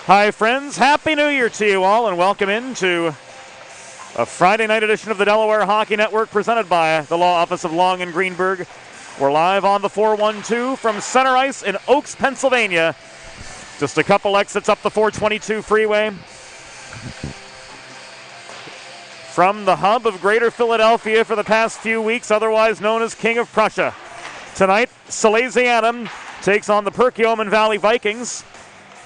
Hi friends, Happy New Year to you all and welcome into a Friday night edition of the Delaware Hockey Network presented by the Law Office of Long and Greenberg. We're live on the 412 from Center Ice in Oaks, Pennsylvania. Just a couple exits up the 422 freeway. From the hub of Greater Philadelphia for the past few weeks, otherwise known as King of Prussia. Tonight, Salesianum takes on the Perkiomen Valley Vikings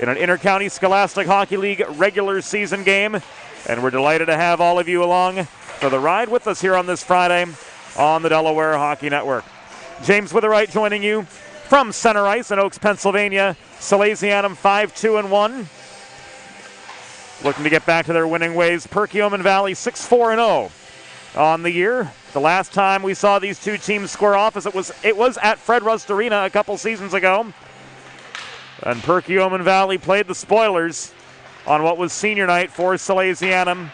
in an Intercounty Scholastic Hockey League regular season game. And we're delighted to have all of you along for the ride with us here on this Friday on the Delaware Hockey Network. James Witherite joining you from Center Ice in Oaks, Pennsylvania. Salesianum 5-2-1. Looking to get back to their winning ways. Perkiomen Valley 6-4-0 on the year. The last time we saw these two teams square off it was at Fred Rust Arena a couple seasons ago. And Perkiomen Valley played the spoilers on what was senior night for Salesianum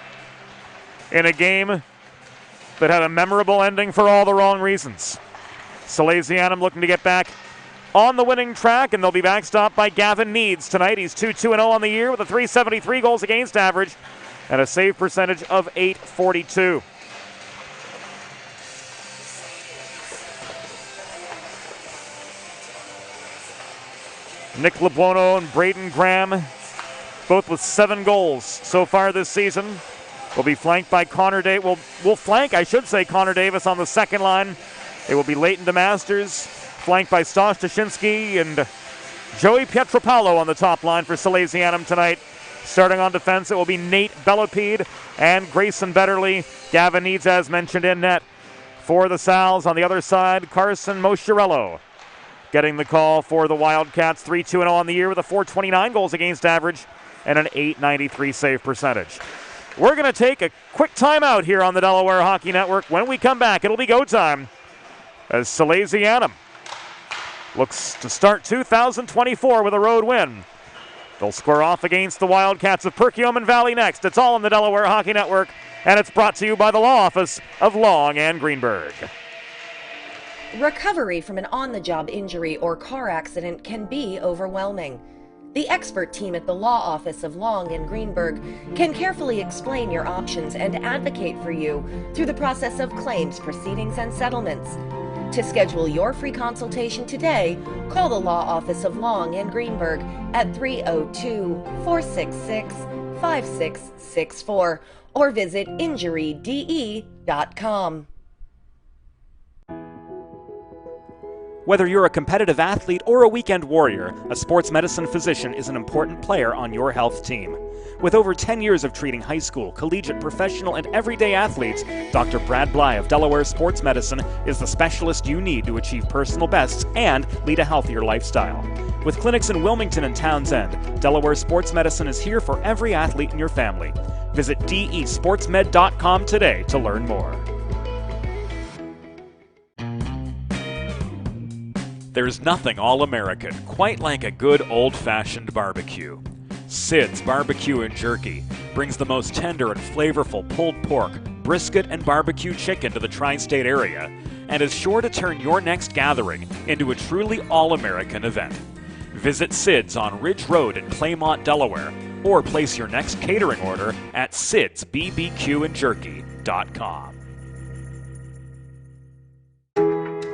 in a game that had a memorable ending for all the wrong reasons. Salesianum looking to get back on the winning track, and they'll be backstopped by Gavin Needs tonight. He's 2-2-0 on the year with a .373 goals against average and a save percentage of .842. Nick LeBuono and Braden Graham, both with 7 goals so far this season, will be flanked by Connor Davis. Will flank, I should say, Connor Davis on the second line. It will be Leighton DeMasters, flanked by Stosh Tashinsky and Joey Pietropalo on the top line for Salesianum tonight. Starting on defense, it will be Nate Bellapede and Grayson Betterly. Gavin Needs, as mentioned, in net for the Sals. On the other side, Carson Mosciarello getting the call for the Wildcats. 3-2-0 on the year with a .429 goals against average and an .893 save percentage. We're going to take a quick timeout here on the Delaware Hockey Network. When we come back, it'll be go time as Salesianum looks to start 2024 with a road win. They'll square off against the Wildcats of Perkiomen Valley next. It's all on the Delaware Hockey Network, and it's brought to you by the Law Office of Long and Greenberg. Recovery from an on-the-job injury or car accident can be overwhelming. The expert team at the Law Office of Long and Greenberg can carefully explain your options and advocate for you through the process of claims, proceedings, and settlements. To schedule your free consultation today, call the Law Office of Long and Greenberg at 302-466-5664 or visit injuryde.com. Whether you're a competitive athlete or a weekend warrior, a sports medicine physician is an important player on your health team. With over 10 years of treating high school, collegiate, professional, and everyday athletes, Dr. Brad Bly of Delaware Sports Medicine is the specialist you need to achieve personal bests and lead a healthier lifestyle. With clinics in Wilmington and Townsend, Delaware Sports Medicine is here for every athlete in your family. Visit desportsmed.com today to learn more. There's nothing all-American quite like a good old-fashioned barbecue. Sid's Barbecue and Jerky brings the most tender and flavorful pulled pork, brisket, and barbecue chicken to the tri-state area and is sure to turn your next gathering into a truly all-American event. Visit Sid's on Ridge Road in Claymont, Delaware, or place your next catering order at sidsbbqandjerky.com.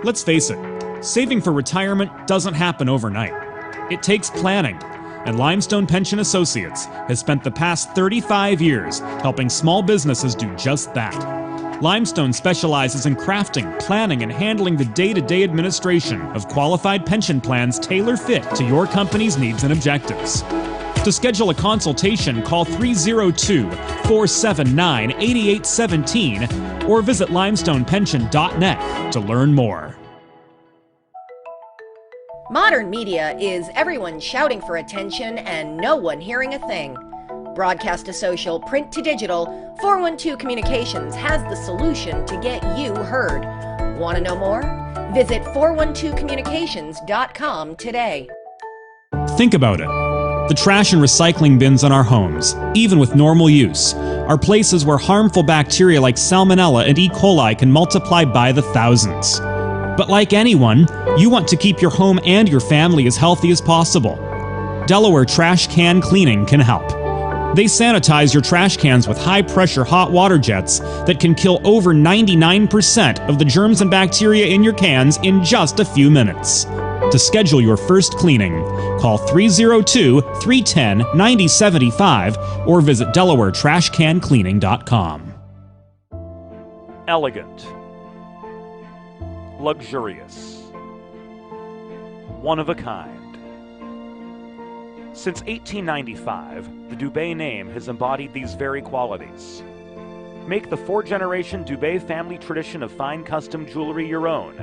Let's face it, saving for retirement doesn't happen overnight. It takes planning, and Limestone Pension Associates has spent the past 35 years helping small businesses do just that. Limestone specializes in crafting, planning, and handling the day-to-day administration of qualified pension plans tailor-fit to your company's needs and objectives. To schedule a consultation, call 302-479-8817 or visit limestonepension.net to learn more. Modern media is everyone shouting for attention and no one hearing a thing. Broadcast to social, print to digital, 412 Communications has the solution to get you heard. Want to know more? Visit 412communications.com today. Think about it. The trash and recycling bins in our homes, even with normal use, are places where harmful bacteria like Salmonella and E. coli can multiply by the thousands. But like anyone, you want to keep your home and your family as healthy as possible. Delaware Trash Can Cleaning can help. They sanitize your trash cans with high-pressure hot water jets that can kill over 99% of the germs and bacteria in your cans in just a few minutes. To schedule your first cleaning, call 302-310-9075 or visit DelawareTrashCanCleaning.com. Elegant. Luxurious. One of a kind. Since 1895, the Dubé name has embodied these very qualities. Make the four-generation Dubé family tradition of fine custom jewelry your own,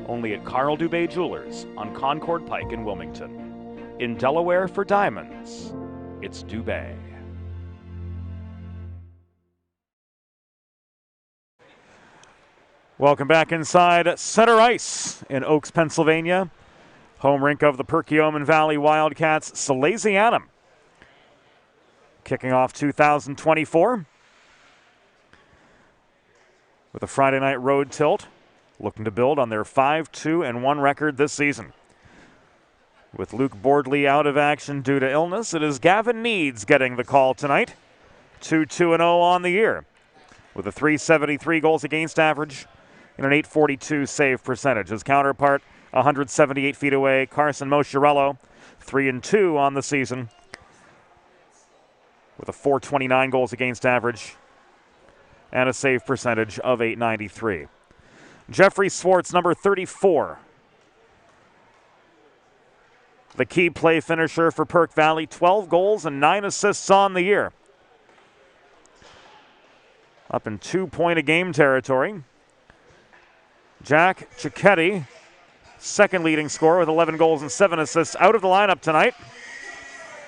only at Carl Dubé Jewelers on Concord Pike in Wilmington. In Delaware for diamonds, it's Dubé. Welcome back inside center ice in Oaks, Pennsylvania. Home rink of the Perkiomen Valley Wildcats, Salesianum. Kicking off 2024 with a Friday night road tilt, looking to build on their 5-2-1 record this season. With Luke Bordley out of action due to illness, it is Gavin Needs getting the call tonight. 2-2-0 on the year, with a .373 goals against average and an .842 save percentage. His counterpart, 178 feet away, Carson Mosciarello, 3-2 on the season, with a .429 goals against average and a save percentage of .893. Jeffrey Swartz, number 34. The key play finisher for Perk Valley, 12 goals and 9 assists on the year. Up in 2-point-a-game territory. Jack Cicchetti, second leading scorer with 11 goals and 7 assists, out of the lineup tonight,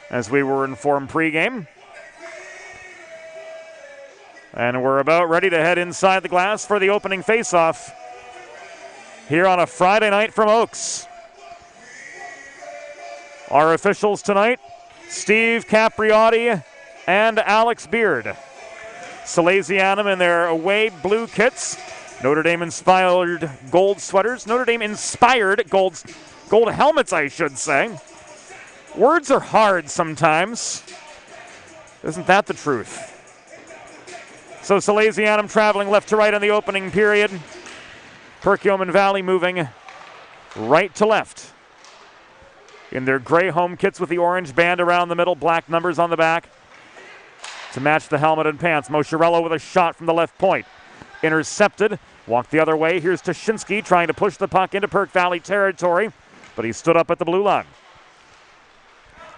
as we were informed pregame. And we're about ready to head inside the glass for the opening faceoff here on a Friday night from Oaks. Our officials tonight, Steve Capriotti and Alex Beard. Salesianum in their away blue kits. Notre Dame inspired gold sweaters. Notre Dame inspired gold helmets, I should say. Words are hard sometimes. Isn't that the truth? So Salesianum traveling left to right in the opening period. Perkiomen Valley moving right to left in their gray home kits with the orange band around the middle, black numbers on the back to match the helmet and pants. Mosciarello with a shot from the left point. Intercepted. Walked the other way. Here's Tashinsky trying to push the puck into Perk Valley territory, but he stood up at the blue line.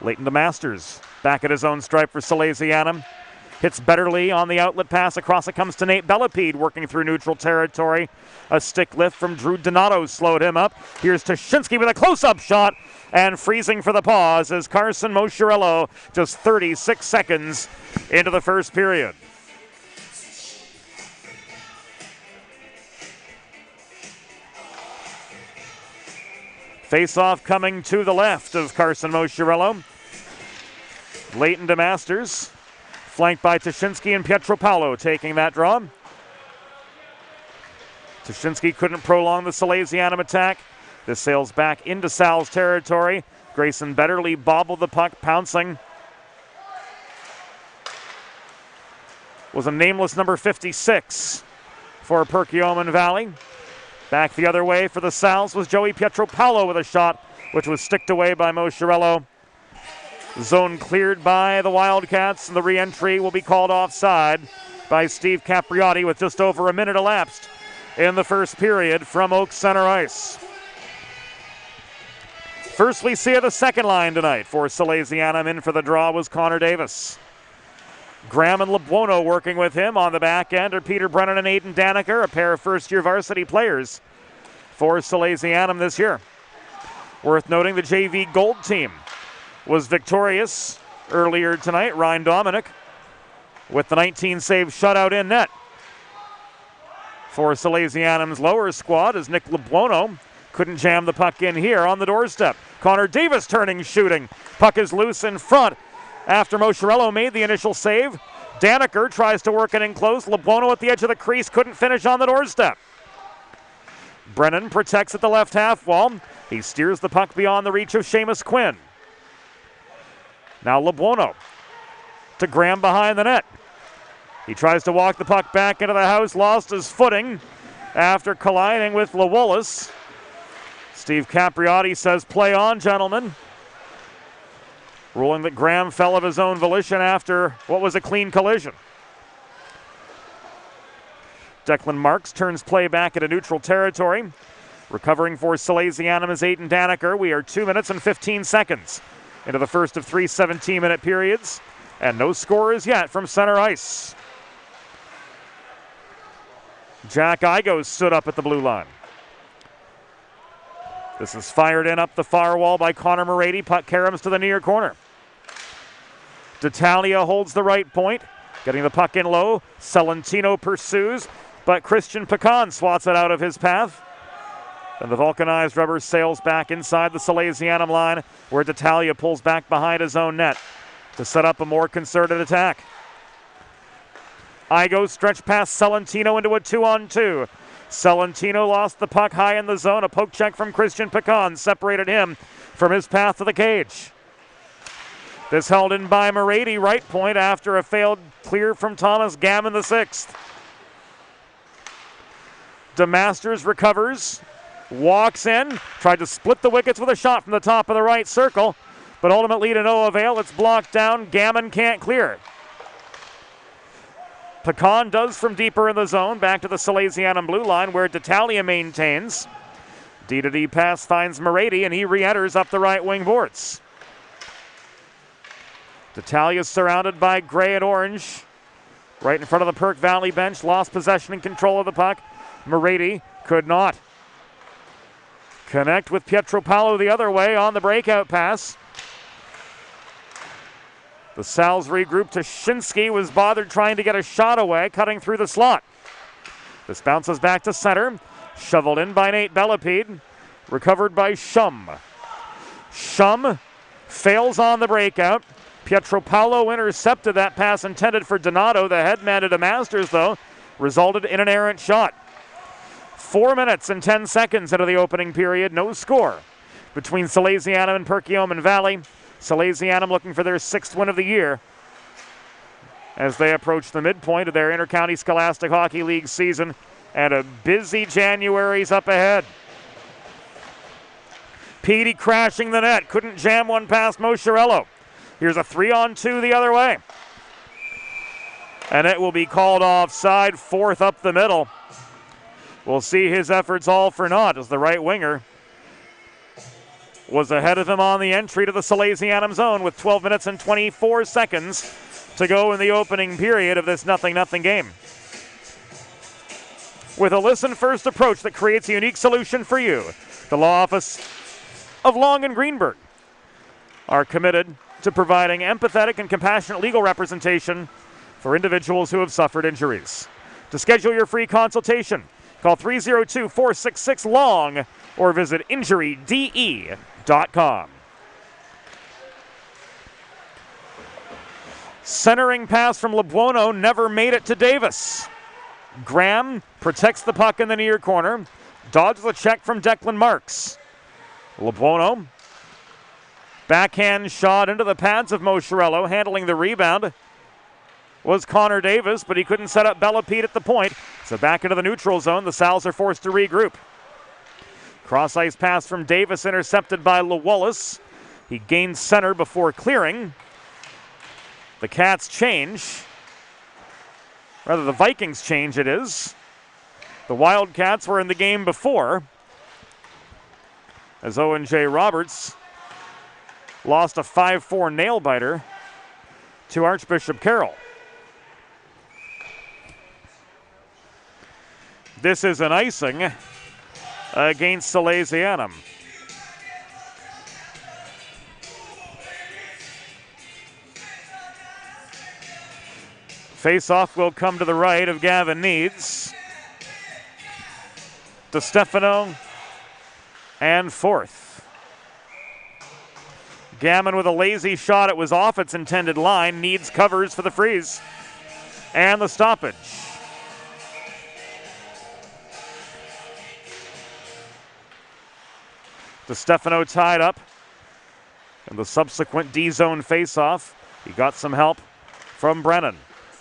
Leighton to Masters. Back at his own stripe for Salesianum. Hits Betterly on the outlet pass. Across it comes to Nate Bellapede working through neutral territory. A stick lift from Drew Donato slowed him up. Here's Tashinsky with a close-up shot, and freezing for the pause is Carson Mosciarello just 36 seconds into the first period. Face-off coming to the left of Carson Mosciarello. Leighton to Masters. Flanked by Tashinsky and Pietropalo taking that draw. Tashinsky couldn't prolong the Salesianum attack. This sails back into Sal's territory. Grayson Betterly bobbled the puck, pouncing. Was a nameless number 56 for Perkiomen Valley. Back the other way for the Sals was Joey Pietropalo with a shot, which was sticked away by Mosciarello. Zone cleared by the Wildcats, and the re-entry will be called offside by Steve Capriotti with just over a minute elapsed in the first period from Oaks Center Ice. First we see the second line tonight for Salesianum. In for the draw was Connor Davis. Graham and LeBuono working with him. On the back end are Peter Brennan and Aiden Daniker, a pair of first-year varsity players for Salesianum this year. Worth noting the JV Gold team was victorious earlier tonight. Ryan Dominic with the 19-save shutout in net. For Salesianum's lower squad as Nick LeBuono couldn't jam the puck in here on the doorstep. Connor Davis turning, shooting. Puck is loose in front after Mosciarello made the initial save. Daniker tries to work it in close. LeBuono at the edge of the crease couldn't finish on the doorstep. Brennan protects at the left half wall. He steers the puck beyond the reach of Seamus Quinn. Now Lebuono to Graham behind the net. He tries to walk the puck back into the house, lost his footing after colliding with Lawollis. Steve Capriotti says, play on, gentlemen. Ruling that Graham fell of his own volition after what was a clean collision. Declan Marks turns play back into neutral territory. Recovering for Salesianum is Aiden Daniker. We are 2 minutes and 15 seconds into the first of 3 17-minute periods, and no score as yet from center ice. Jack Igo stood up at the blue line. This is fired in up the far wall by Connor Morady. Puck caroms to the near corner. D'Italia holds the right point, getting the puck in low. Celentino pursues, but Christian Pecan swats it out of his path. And the vulcanized rubber sails back inside the Salesianum line, where D'Italia pulls back behind his own net to set up a more concerted attack. Igo stretched past Celentino into a 2-on-2. Celentino lost the puck high in the zone. A poke check from Christian Pecan separated him from his path to the cage. This held in by Morady, right point, after a failed clear from Thomas Gammon the sixth. DeMasters recovers, walks in, tried to split the wickets with a shot from the top of the right circle, but ultimately to no avail. It's blocked down. Gammon can't clear. Pecan does from deeper in the zone, back to the Salesianum blue line, where D'Italia maintains. D-to-D pass finds Morady, and he re-enters up the right wing boards. D'Italia surrounded by gray and orange. Right in front of the Perk Valley bench, lost possession and control of the puck. Morady could not connect with Pietropalo the other way on the breakout pass. The Sal's regroup to Shinsky, was bothered trying to get a shot away, cutting through the slot. This bounces back to center. Shoveled in by Nate Bellepede. Recovered by Shum. Shum fails on the breakout. Pietropalo intercepted that pass intended for Donato. The headman to DeMasters, though, resulted in an errant shot. 4 minutes and 10 seconds into the opening period. No score between Salesianum and Perkiomen Valley. Salesianum looking for their 6th win of the year as they approach the midpoint of their Intercounty Scholastic Hockey League season, and a busy January's up ahead. Petey crashing the net, couldn't jam one past Mosciarello. Here's a 3-on-2 the other way. And it will be called offside, fourth up the middle. We'll see his efforts all for naught as the right winger was ahead of him on the entry to the Salesianum zone with 12 minutes and 24 seconds to go in the opening period of this 0-0 game. With a listen-first approach that creates a unique solution for you, the law office of Long and Greenberg are committed to providing empathetic and compassionate legal representation for individuals who have suffered injuries. To schedule your free consultation, call 302-466-LONG or visit injuryde.com. Centering pass from Lebuono never made it to Davis. Graham protects the puck in the near corner, dodges the check from Declan Marks. Lebuono, backhand shot into the pads of Mosciarello. Handling the rebound was Connor Davis, but he couldn't set up Bellepede at the point. So back into the neutral zone, the Sal's are forced to regroup. Cross-ice pass from Davis intercepted by Lawollis. He gains center before clearing. The Cats change. Rather, the Vikings change it is. The Wildcats were in the game before, as Owen J. Roberts lost a 5-4 nail-biter to Archbishop Carroll. This is an icing against Salesianum. Face-off will come to the right of Gavin Needs. DeStefano and fourth. Gammon with a lazy shot. It was off its intended line. Needs covers for the freeze and the stoppage. DeStefano tied up In the subsequent D-zone face-off, he got some help from Brennan.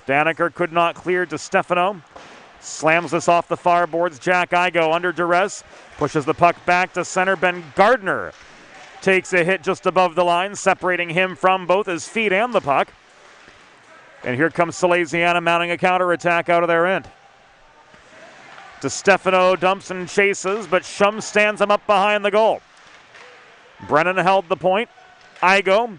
Daneker could not clear to Stefano. Slams this off the far boards. Jack Igo under duress. Pushes the puck back to center. Ben Gardner takes a hit just above the line, separating him from both his feet and the puck. And here comes Salesianum mounting a counterattack out of their end. DeStefano dumps and chases, but Shum stands him up behind the goal. Brennan held the point. Igo.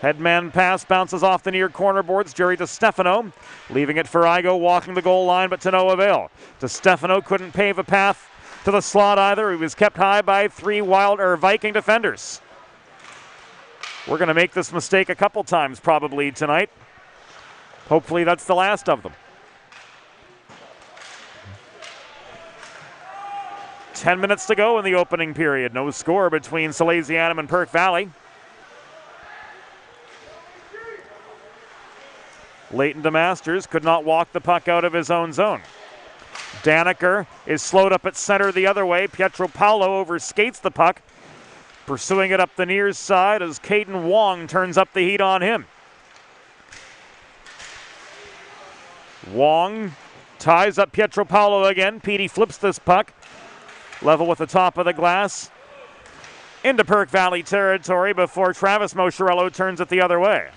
Headman pass bounces off the near corner boards. Jerry DeStefano leaving it for Igo, walking the goal line, but to no avail. DeStefano couldn't pave a path to the slot either. He was kept high by three Viking defenders. We're going to make this mistake a couple times probably tonight. Hopefully that's the last of them. 10 minutes to go in the opening period. No score between Salesianum and Perk Valley. Leighton DeMasters could not walk the puck out of his own zone. Daneker is slowed up at center the other way. Pietro Paolo overskates the puck, pursuing it up the near side as Caden Wong turns up the heat on him. Wong ties up Pietro Paolo again. Petey flips this puck. Level with the top of the glass. Into Perk Valley territory before Travis Mosciarello turns it the other way.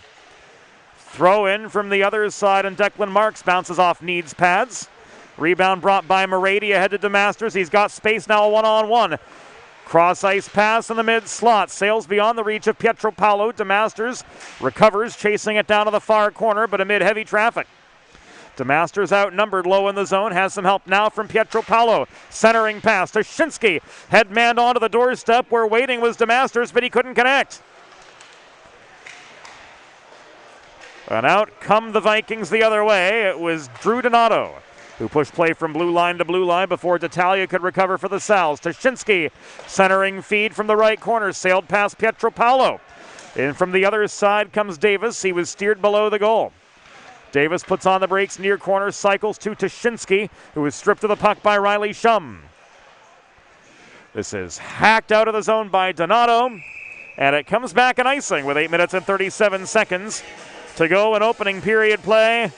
Throw in from the other side, and Declan Marks bounces off Need's pads. Rebound brought by Morady ahead to DeMasters. He's got space now, a one-on-one. Cross ice pass in the mid slot. Sails beyond the reach of Pietro Paolo. DeMasters recovers, chasing it down to the far corner, but amid heavy traffic. DeMasters outnumbered low in the zone, has some help now from Pietro Paolo. Centering pass to Shinsky. Headman onto the doorstep where waiting was DeMasters, but he couldn't connect. And out come the Vikings the other way. It was Drew Donato who pushed play from blue line to blue line before D'Italia could recover for the Sal's. Tashinsky, centering feed from the right corner, sailed past Pietro Paolo. In from the other side comes Davis. He was steered below the goal. Davis puts on the brakes near corner, cycles to Tashinsky, who was stripped of the puck by Riley Shum. This is hacked out of the zone by Donato, and it comes back in icing with 8 minutes and 37 seconds to go in opening period play.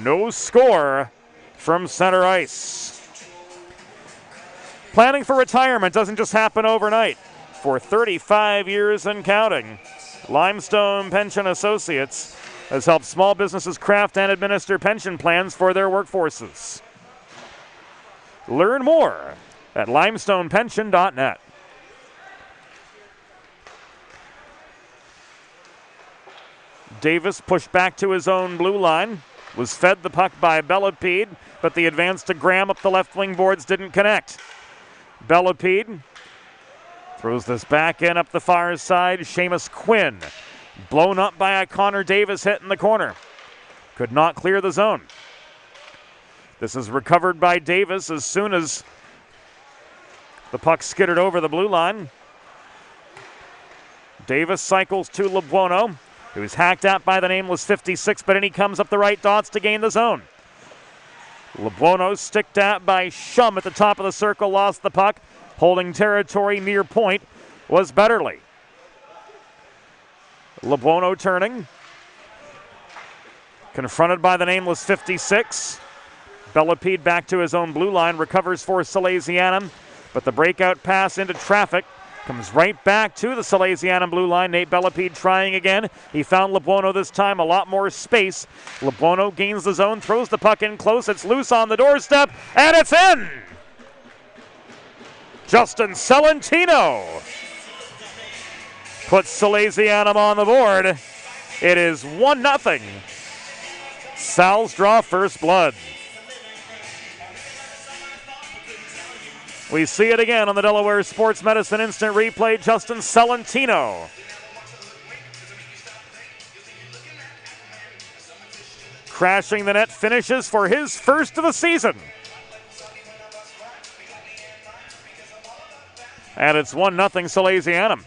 No score from center ice. Planning for retirement doesn't just happen overnight. For 35 years and counting, Limestone Pension Associates has helped small businesses craft and administer pension plans for their workforces. Learn more at limestonepension.net. Davis pushed back to his own blue line, was fed the puck by Bellepede, but the advance to Graham up the left wing boards didn't connect. Bellepede throws this back in up the far side. Seamus Quinn blown up by a Connor Davis hit in the corner. Could not clear the zone. This is recovered by Davis as soon as the puck skidded over the blue line. Davis cycles to LeBuono, who is hacked at by the nameless 56, but in he comes up the right dots to gain the zone. LeBuono sticked at by Shum at the top of the circle, lost the puck. Holding territory near point was Betterly. LeBuono turning. Confronted by the nameless 56. Bellepede back to his own blue line, recovers for Salesianum, but the breakout pass into traffic comes right back to the Salesianum blue line. Nate Bellepede trying again. He found LeBuono this time, a lot more space. LeBuono gains the zone, throws the puck in close. It's loose on the doorstep, and it's in! Justin Celentino puts Salesianum on the board. It is 1-0. Sal's draw first blood. We see it again on the Delaware Sports Medicine Instant Replay. Justin Celentino. Crashing the net, finishes for his first of the season. And it's 1-0 Salesianum.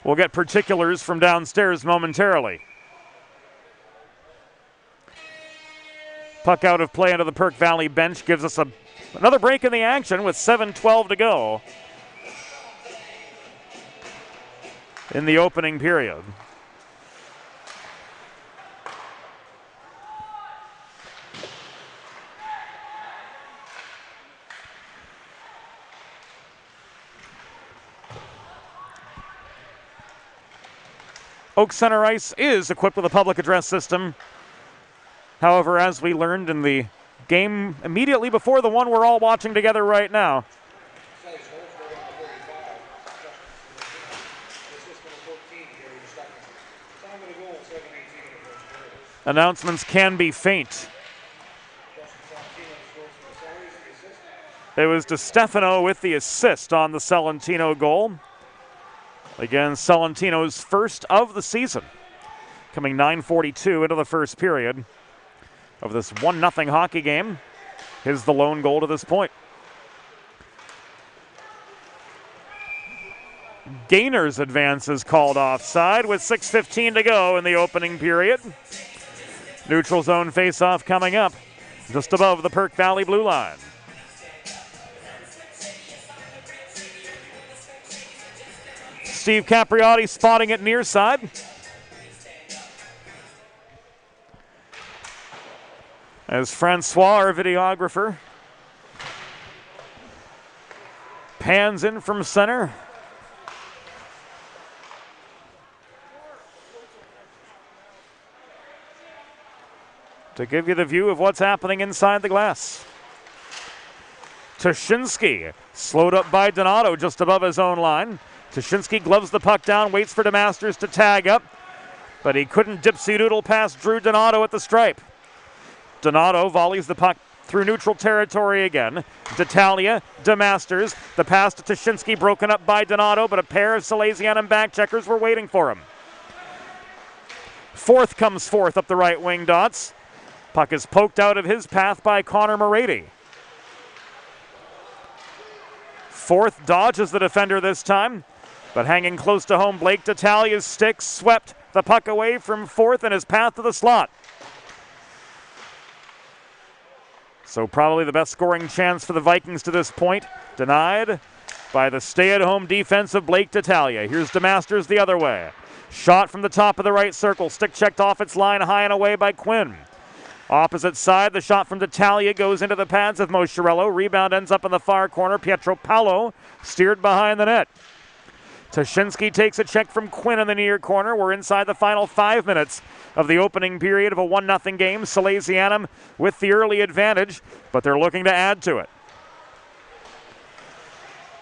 We'll get particulars from downstairs momentarily. Puck out of play into the Perk Valley bench gives us another break in the action with 7:12 to go in the opening period. Oak Center Ice is equipped with a public address system. However, as we learned in the game immediately before the one we're all watching together right now, announcements can be faint. It was DeStefano with the assist on the Salentino goal. Again, Salentino's first of the season, coming 9:42 into the first period of this 1-0 hockey game. Here's the lone goal to this point. Gainer's advance is called offside with 6:15 to go in the opening period. Neutral zone faceoff coming up just above the Perk Valley blue line. Steve Capriotti spotting it near side. As Francois, our videographer, pans in from center. To give you the view of what's happening inside the glass. Tuszynski, slowed up by Donato just above his own line. Tuszynski gloves the puck down, waits for DeMasters to tag up, but he couldn't dipsy-doodle past Drew Donato at the stripe. Donato volleys the puck through neutral territory again. D'Italia, DeMasters, the pass to Tuszynski broken up by Donato, but a pair of Salesianum back checkers were waiting for him. Forth comes forth up the right wing dots. Puck is poked out of his path by Connor Morady. Forth dodges the defender this time, but hanging close to home, Blake D'Italia's stick swept the puck away from Forth in his path to the slot. So probably the best scoring chance for the Vikings to this point, denied by the stay-at-home defense of Blake D'Italia. Here's DeMasters the other way. Shot from the top of the right circle, stick checked off its line high and away by Quinn. Opposite side, the shot from D'Italia goes into the pads of Mosciarello. Rebound ends up in the far corner. Pietro Paolo steered behind the net. Tuszynski takes a check from Quinn in the near corner. We're inside the final 5 minutes of the opening period of a 1-0 game. Salesianum with the early advantage, but they're looking to add to it.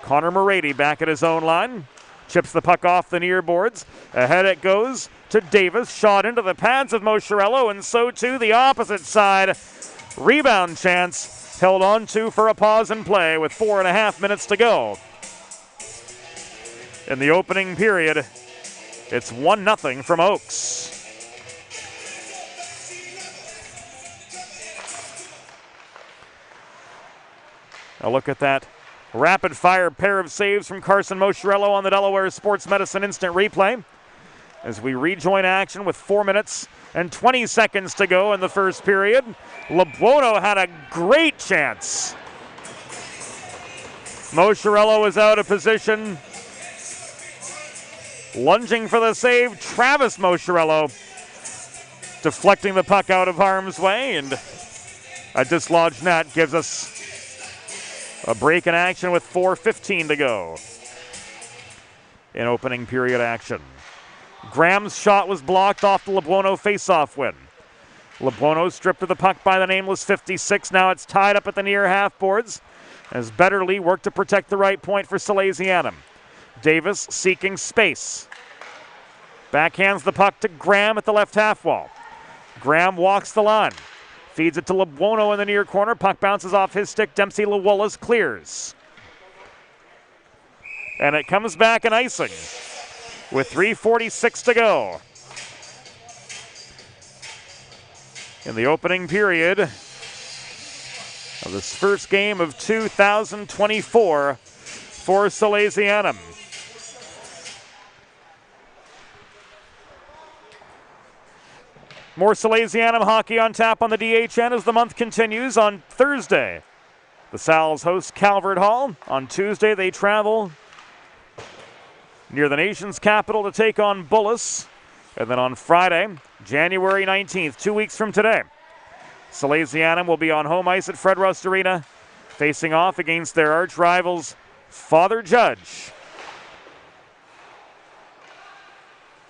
Connor Morady back at his own line. Chips the puck off the near boards. Ahead it goes to Davis. Shot into the pads of Mosciarello, and so too the opposite side. Rebound chance held on to for a pause in play with 4.5 minutes to go. In the opening period, it's 1-0 from Oaks. A look at that rapid-fire pair of saves from Carson Mosciarello on the Delaware Sports Medicine Instant Replay. As we rejoin action with 4 minutes and 20 seconds to go in the first period. LeBuono had a great chance. Mosciarello is out of position. Lunging for the save, Travis Mosciarello deflecting the puck out of harm's way, and a dislodged net gives us a break in action with 4:15 to go in opening period action. Graham's shot was blocked off the LeBuono faceoff win. LeBuono stripped of the puck by the nameless 56. Now it's tied up at the near half boards as Betterly worked to protect the right point for Salesianum. Davis seeking space. Backhands the puck to Graham at the left half wall. Graham walks the line. Feeds it to LeBuono in the near corner. Puck bounces off his stick. Dempsey Lawollis clears. And it comes back in icing with 3:46 to go in the opening period of this first game of 2024 for Salesianum. More Salesianum hockey on tap on the DHN as the month continues. On Thursday, the Sal's host Calvert Hall. On Tuesday, they travel near the nation's capital to take on Bullis. And then on Friday, January 19th, 2 weeks from today, Salesianum will be on home ice at Fred Rust Arena, facing off against their arch rivals, Father Judge.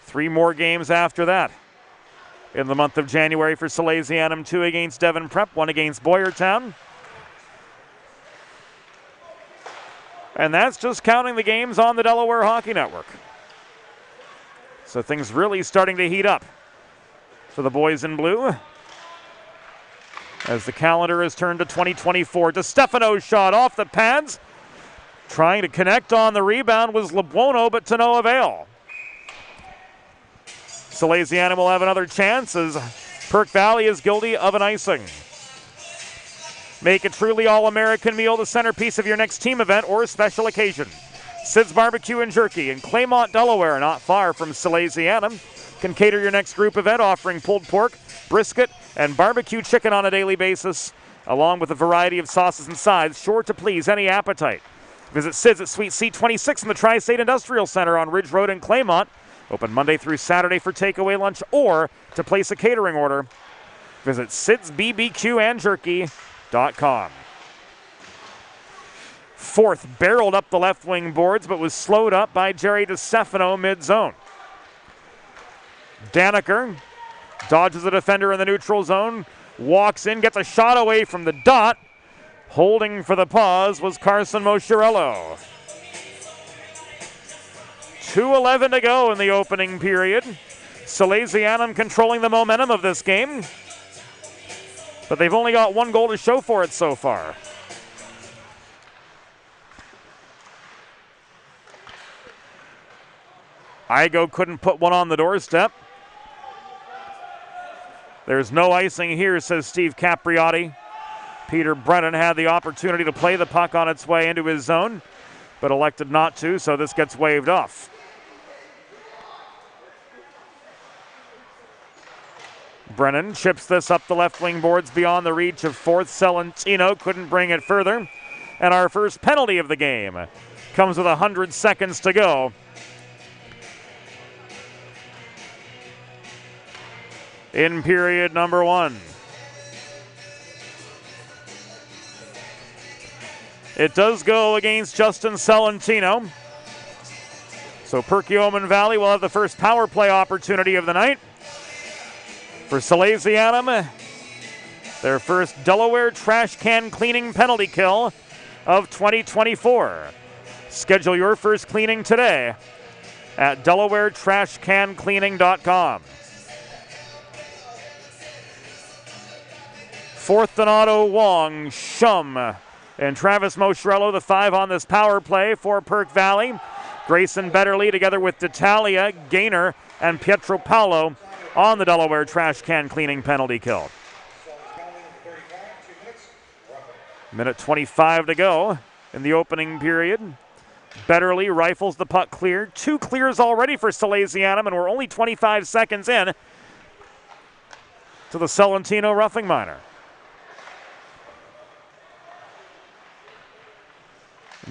3 more games after that in the month of January for Salesianum, 2 against Devon Prep, 1 against Boyertown. And that's just counting the games on the Delaware Hockey Network. So things really starting to heat up for the boys in blue as the calendar is turned to 2024. DeStefano's shot off the pads. Trying to connect on the rebound was Lebuono, but to no avail. Salesianum will have another chance as Perk Valley is guilty of an icing. Make a truly all-American meal the centerpiece of your next team event or special occasion. Sid's Barbecue and Jerky in Claymont, Delaware, not far from Salesianum, can cater your next group event, offering pulled pork, brisket, and barbecue chicken on a daily basis, along with a variety of sauces and sides, sure to please any appetite. Visit Sid's at Suite C26 in the Tri-State Industrial Center on Ridge Road in Claymont. Open Monday through Saturday for takeaway lunch or to place a catering order. Visit sidsbbqandjerky.com. Fourth barreled up the left wing boards, but was slowed up by Jerry DeStefano mid-zone. Daniker dodges a defender in the neutral zone, walks in, gets a shot away from the dot. Holding for the pause was Carson Mosciarello. 2:11 to go in the opening period. Salesianum controlling the momentum of this game, but they've only got 1 goal to show for it so far. Igo couldn't put one on the doorstep. There's no icing here, says Steve Capriotti. Peter Brennan had the opportunity to play the puck on its way into his zone, but elected not to, so this gets waved off. Brennan chips this up the left wing boards beyond the reach of fourth. Celentino couldn't bring it further. And our first penalty of the game comes with 100 seconds to go. In period number 1. It does go against Justin Celentino. So Perkiomen Valley will have the first power play opportunity of the night. For Salesianum, their first Delaware trash can cleaning penalty kill of 2024. Schedule your first cleaning today at DelawareTrashCanCleaning.com. Fourth Donato, Wong, Shum, and Travis Mosciarello, the 5 on this power play for Perk Valley. Grayson Betterly together with D'Italia, Gaynor, and Pietro Paolo on the Delaware trash can cleaning penalty kill. Minute 25 to go in the opening period. Betterly rifles the puck clear. 2 clears already for Salesianum, and we're only 25 seconds in to the Celentino roughing minor.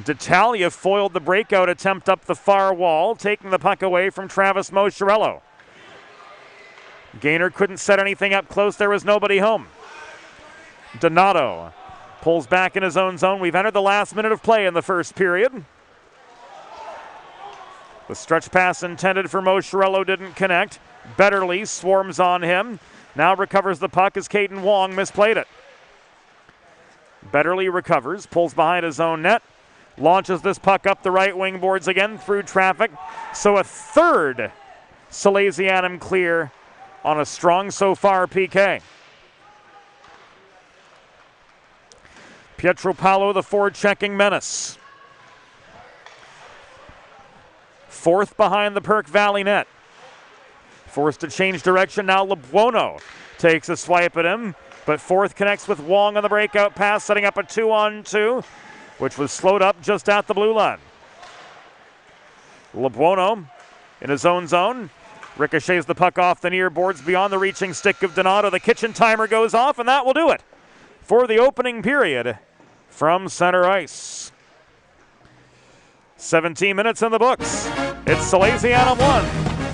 D'Italia foiled the breakout attempt up the far wall, taking the puck away from Travis Mosciarello. Gaynor couldn't set anything up close. There was nobody home. Donato pulls back in his own zone. We've entered the last minute of play in the first period. The stretch pass intended for Mosciarello didn't connect. Betterly swarms on him. Now recovers the puck as Caden Wong misplayed it. Betterly recovers, pulls behind his own net. Launches this puck up the right wing boards again through traffic. So a third Salesianum clear on a strong so far PK. Pietro Paolo, the forward-checking menace. Fourth behind the Perk Valley net. Forced to change direction now. Lebuono takes a swipe at him, but Fourth connects with Wong on the breakout pass, setting up a 2-on-2, which was slowed up just at the blue line. Lebuono in his own zone. Ricochets the puck off the near boards beyond the reaching stick of Donato. The kitchen timer goes off, and that will do it for the opening period from center ice. 17 minutes in the books. It's Salesianum 1,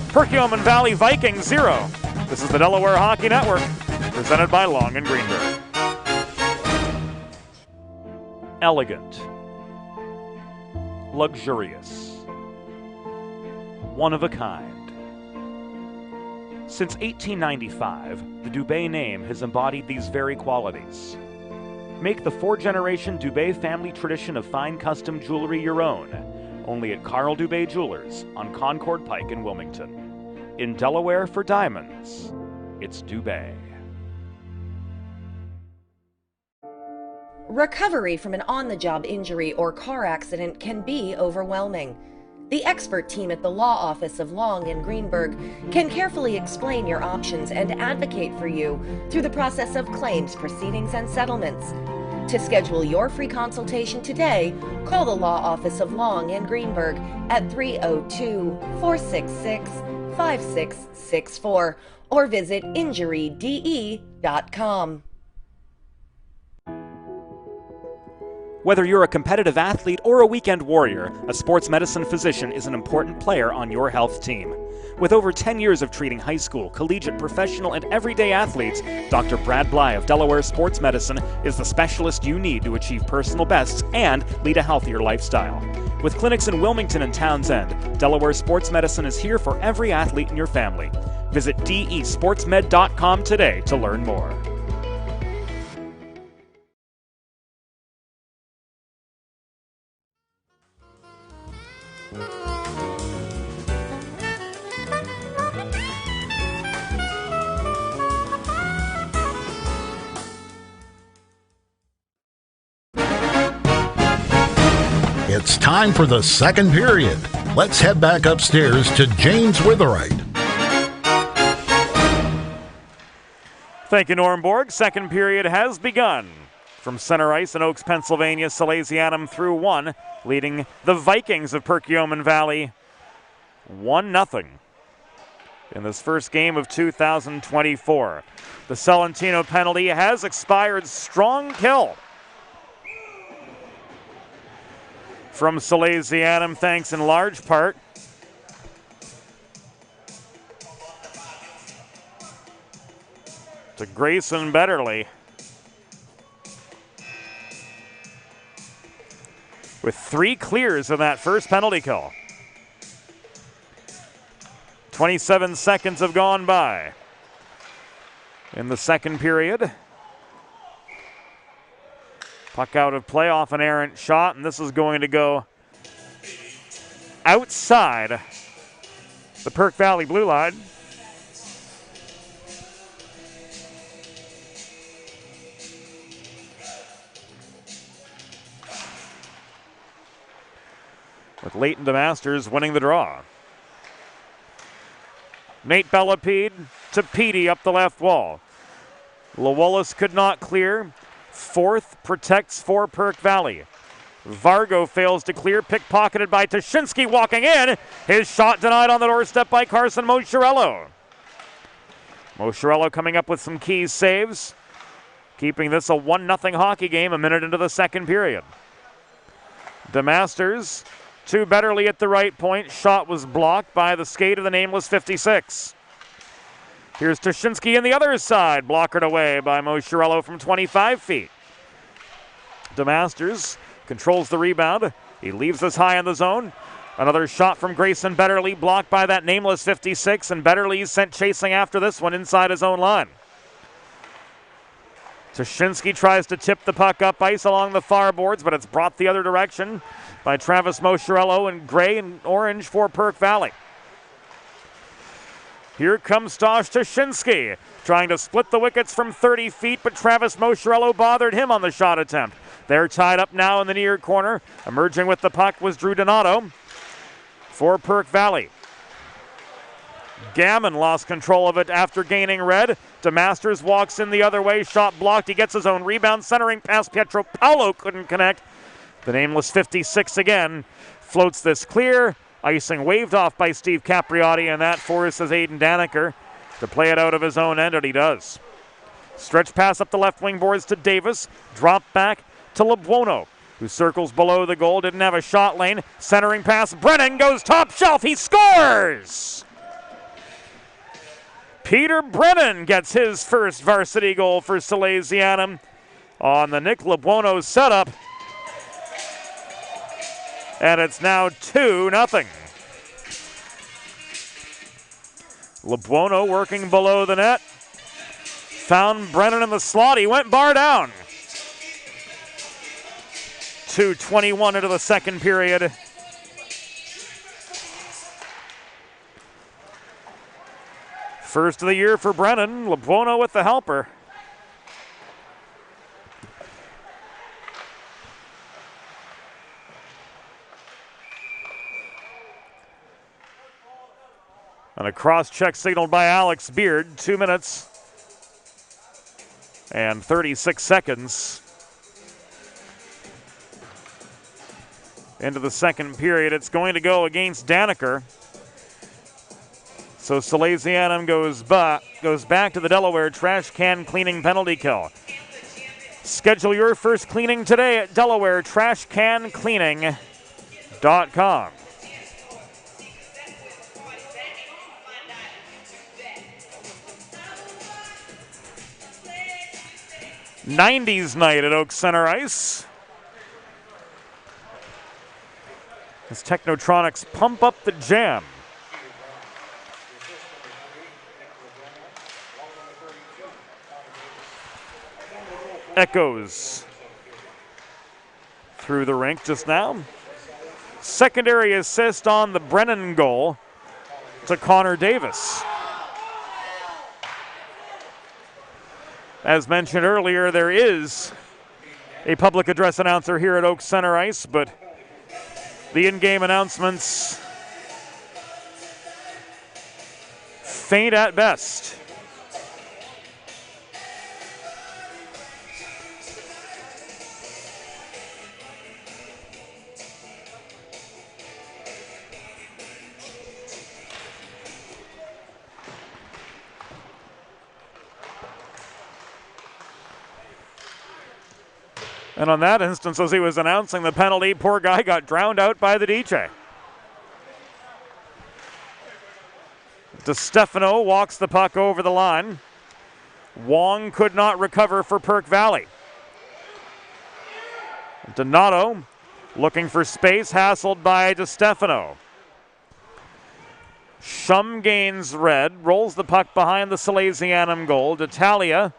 Perkiomen Valley Vikings 0. This is the Delaware Hockey Network, presented by Long and Greenberg. Elegant, luxurious, one of a kind. Since 1895, the Dubé name has embodied these very qualities. Make the four-generation Dubé family tradition of fine custom jewelry your own, only at Carl Dubé Jewelers on Concord Pike in Wilmington. In Delaware for diamonds, it's Dubé. Recovery from an on-the-job injury or car accident can be overwhelming. The expert team at the law office of Long and Greenberg can carefully explain your options and advocate for you through the process of claims, proceedings, and settlements. To schedule your free consultation today, call the law office of Long and Greenberg at 302-466-5664 or visit injuryde.com. Whether you're a competitive athlete or a weekend warrior, a sports medicine physician is an important player on your health team. With over 10 years of treating high school, collegiate, professional, and everyday athletes, Dr. Brad Bly of Delaware Sports Medicine is the specialist you need to achieve personal bests and lead a healthier lifestyle. With clinics in Wilmington and Townsend, Delaware Sports Medicine is here for every athlete in your family. Visit desportsmed.com today to learn more. It's time for the second period. Let's head back upstairs to James Witherite. Thank you, Norm Borg. Second period has begun. From center ice in Oaks, Pennsylvania, Salesianum through 1, leading the Vikings of Perkiomen Valley 1-0 in this first game of 2024. The Salentino penalty has expired. Strong kill from Salesianum, thanks in large part to Grayson Betterly, with 3 clears in that first penalty kill. 27 seconds have gone by in the second period. Puck out of play off an errant shot, and this is going to go outside the Perk Valley blue line. With Leighton DeMasters winning the draw. Nate Bellapede to Petey up the left wall. Lawollis could not clear. Fourth protects for Perk Valley. Vargo fails to clear, pickpocketed by Tashinsky walking in. His shot denied on the doorstep by Carson Mosciarello. Mosciarello coming up with some key saves, keeping this a 1-0 hockey game a minute into the second period. DeMasters to Betterly at the right point. Shot was blocked by the skate of the nameless 56. Here's Tashinsky on the other side, blockered away by Mosciarello from 25 feet. DeMasters controls the rebound. He leaves this high in the zone. Another shot from Grayson Betterly, blocked by that nameless 56, and Betterly's sent chasing after this one inside his own line. Tashinsky tries to tip the puck up ice along the far boards, but it's brought the other direction by Travis Mosciarello in gray and orange for Perk Valley. Here comes Stosh Tashinsky, trying to split the wickets from 30 feet, but Travis Mosciarello bothered him on the shot attempt. They're tied up now in the near corner. Emerging with the puck was Drew Donato for Perk Valley. Gammon lost control of it after gaining red. DeMasters walks in the other way, shot blocked. He gets his own rebound, centering past Pietro Paolo, couldn't connect. The nameless 56 again floats this clear, Icing waved off by Steve Capriotti, and that forces Aiden Daneker to play it out of his own end, and he does. Stretch pass up the left wing boards to Davis. Drop back to Lebuono, who circles below the goal. Didn't have a shot lane. Centering pass. Brennan goes top shelf. He scores! Peter Brennan gets his first varsity goal for Salesianum on the Nick Lebuono setup. And it's now 2-0. Lebuono working below the net. Found Brennan in the slot. He went bar down. 2:21 into the second period. First of the year for Brennan. Lebuono with the helper. And a cross-check signaled by Alex Beard. 2 minutes and 36 seconds into the second period. It's going to go against Daneker. So Salesianum goes back to the Delaware trash can cleaning penalty kill. Schedule your first cleaning today at DelawareTrashCanCleaning.com. 90s night at Oak Center Ice. As Technotronics pump up the jam. Echoes through the rink just now. Secondary assist on the Brennan goal to Connor Davis. As mentioned earlier, there is a public address announcer here at Oak Center Ice, but the in-game announcements faint at best. And on that instance, as he was announcing the penalty, poor guy got drowned out by the DJ. DeStefano walks the puck over the line. Wong could not recover for Perk Valley. Donato looking for space, hassled by DeStefano. Shum gains red, rolls the puck behind the Salesianum goal. D'Italia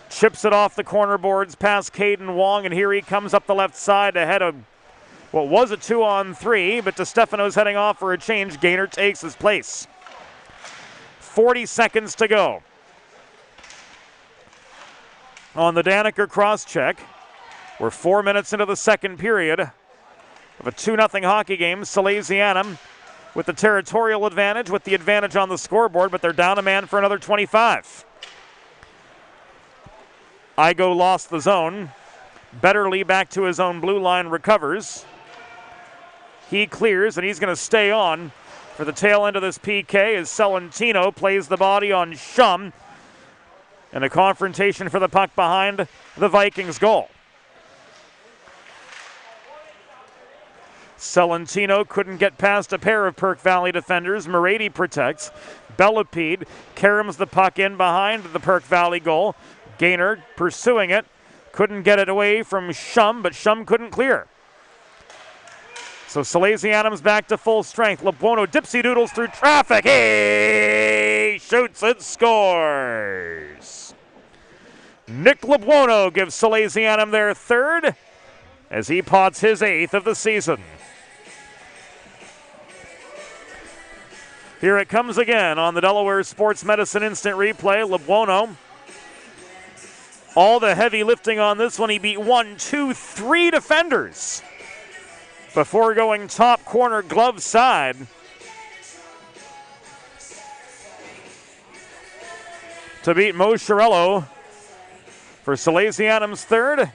chips it off the corner boards past Caden Wong, and here he comes up the left side ahead of what was a 2-on-3, but DeStefano's heading off for a change. Gaynor takes his place. 40 seconds to go. On the Daneker cross-check, we're 4 minutes into the second period of a 2-0 hockey game. Salesianum with the territorial advantage, with the advantage on the scoreboard, but they're down a man for another 25. Igo lost the zone. Betterly back to his own blue line, recovers. He clears, and he's going to stay on for the tail end of this PK as Celentino plays the body on Shum. And a confrontation for the puck behind the Vikings goal. Celentino couldn't get past a pair of Perk Valley defenders. Morady protects. Bellepede caroms the puck in behind the Perk Valley goal. Gaynor pursuing it. Couldn't get it away from Shum, but Shum couldn't clear. So Salesianum's back to full strength. Lebuono dipsy doodles through traffic. He shoots it, scores. Nick Lebuono gives Salesianum their third as he pots his 8th of the season. Here it comes again on the Delaware Sports Medicine Instant Replay. Lebuono, all the heavy lifting on this one. He beat 1, 2, 3 defenders before going top corner glove side. To beat Mo Chiarello for Salesianum's third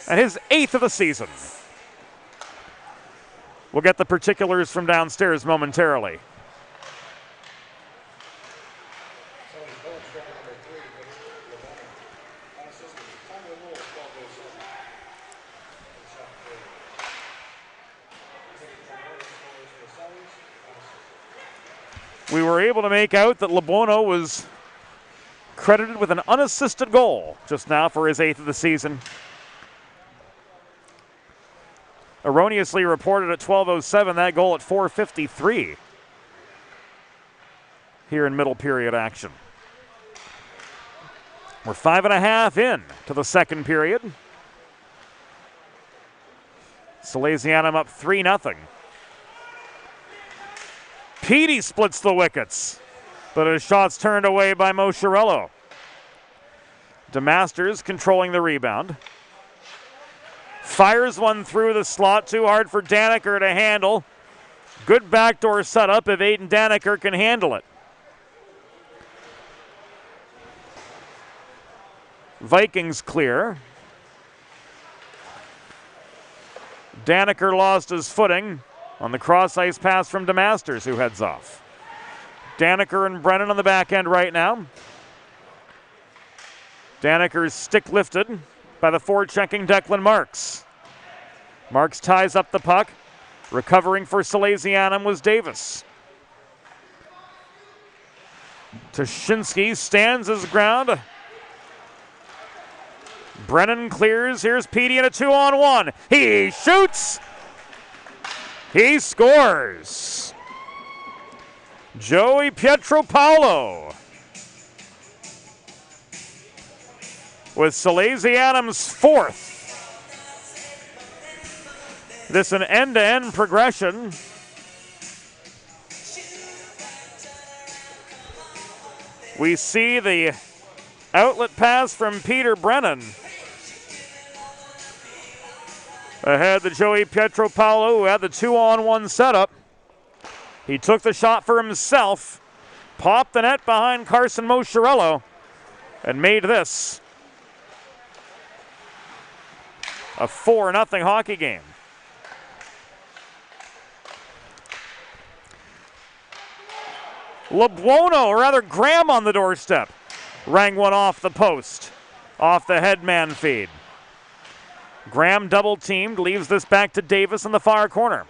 and his 8th of the season. We'll get the particulars from downstairs momentarily. We were able to make out that Lebuono was credited with an unassisted goal just now for his 8th of the season. Erroneously reported at 12:07, that goal at 4:53 here in middle period action. We're 5.5 in to the second period. Salesianum up 3-0. Petey splits the wickets, but his shot's turned away by Moschirello. DeMasters controlling the rebound. Fires one through the slot, too hard for Daneker to handle. Good backdoor setup if Aiden Daneker can handle it. Vikings clear. Daneker lost his footing on the cross-ice pass from DeMasters, who heads off. Daneker and Brennan on the back end right now. Daneker's stick lifted by the forechecking Declan Marks. Marks ties up the puck. Recovering for Salesianum was Davis. Tuschinski stands his ground. Brennan clears. Here's Petey in a 2-on-1. He shoots. He scores. Joey Pietropaulo with Salesianum's 4th. This an end-to-end progression. We see the outlet pass from Peter Brennan. Ahead to Joey Pietropaulo, who had the 2-on-1 setup. He took the shot for himself, popped the net behind Carson Moschirello, and made this a 4-0 hockey game. Lebuono, or rather Graham on the doorstep, rang one off the post, off the headman feed. Graham double teamed, leaves this back to Davis in the far corner.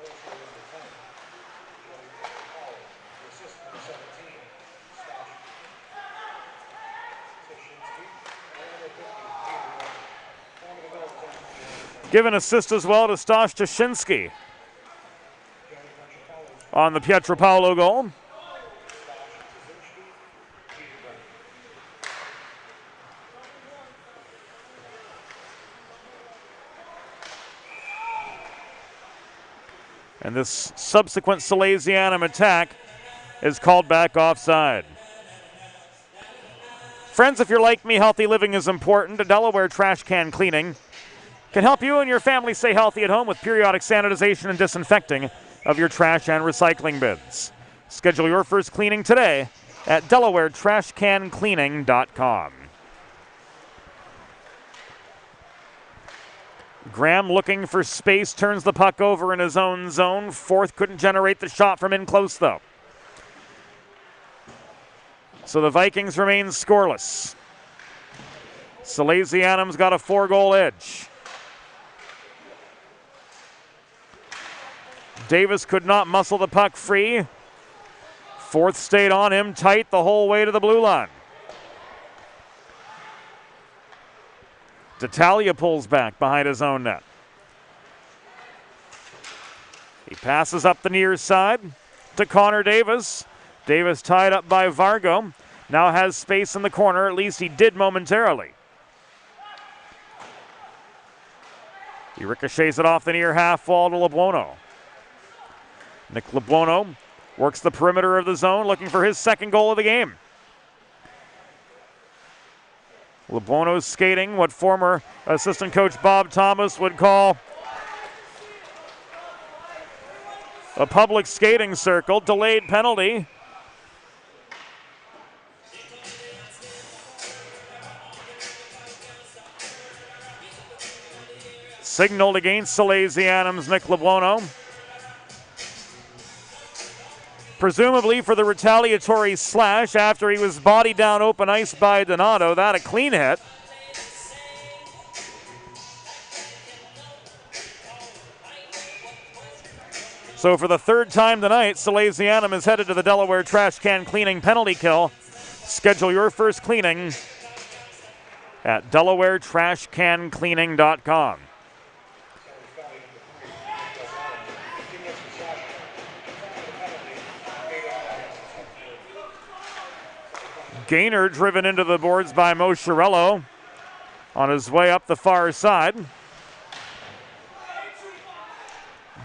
Give an assist as well to Stash Tuschinski on the Pietropaulo goal. And this subsequent Salesianum attack is called back offside. Friends, if you're like me, healthy living is important. A Delaware trash can cleaning can help you and your family stay healthy at home with periodic sanitization and disinfecting of your trash and recycling bins. Schedule your first cleaning today at DelawareTrashCanCleaning.com. Graham looking for space, turns the puck over in his own zone. 4th couldn't generate the shot from in close, though. So the Vikings remain scoreless. Salesianum's got a 4-goal edge. Davis could not muscle the puck free. 4th stayed on him tight the whole way to the blue line. D'Italia pulls back behind his own net. He passes up the near side to Connor Davis. Davis tied up by Vargo. Now has space in the corner. At least he did momentarily. He ricochets it off the near half wall to Lebuono. Nick Lebuono works the perimeter of the zone, looking for his 2nd goal of the game. Lebuono's skating, what former assistant coach Bob Thomas would call a public skating circle. Delayed penalty. Signaled against Salesianum's Nick Lebuono. presumably for the retaliatory slash after he was bodied down open ice by Donato. That a clean hit. So for the third time tonight, Salesianum is headed to the Delaware trash can cleaning penalty kill. Schedule your first cleaning at DelawareTrashCanCleaning.com. Gaynor driven into the boards by Mosciarello on his way up the far side.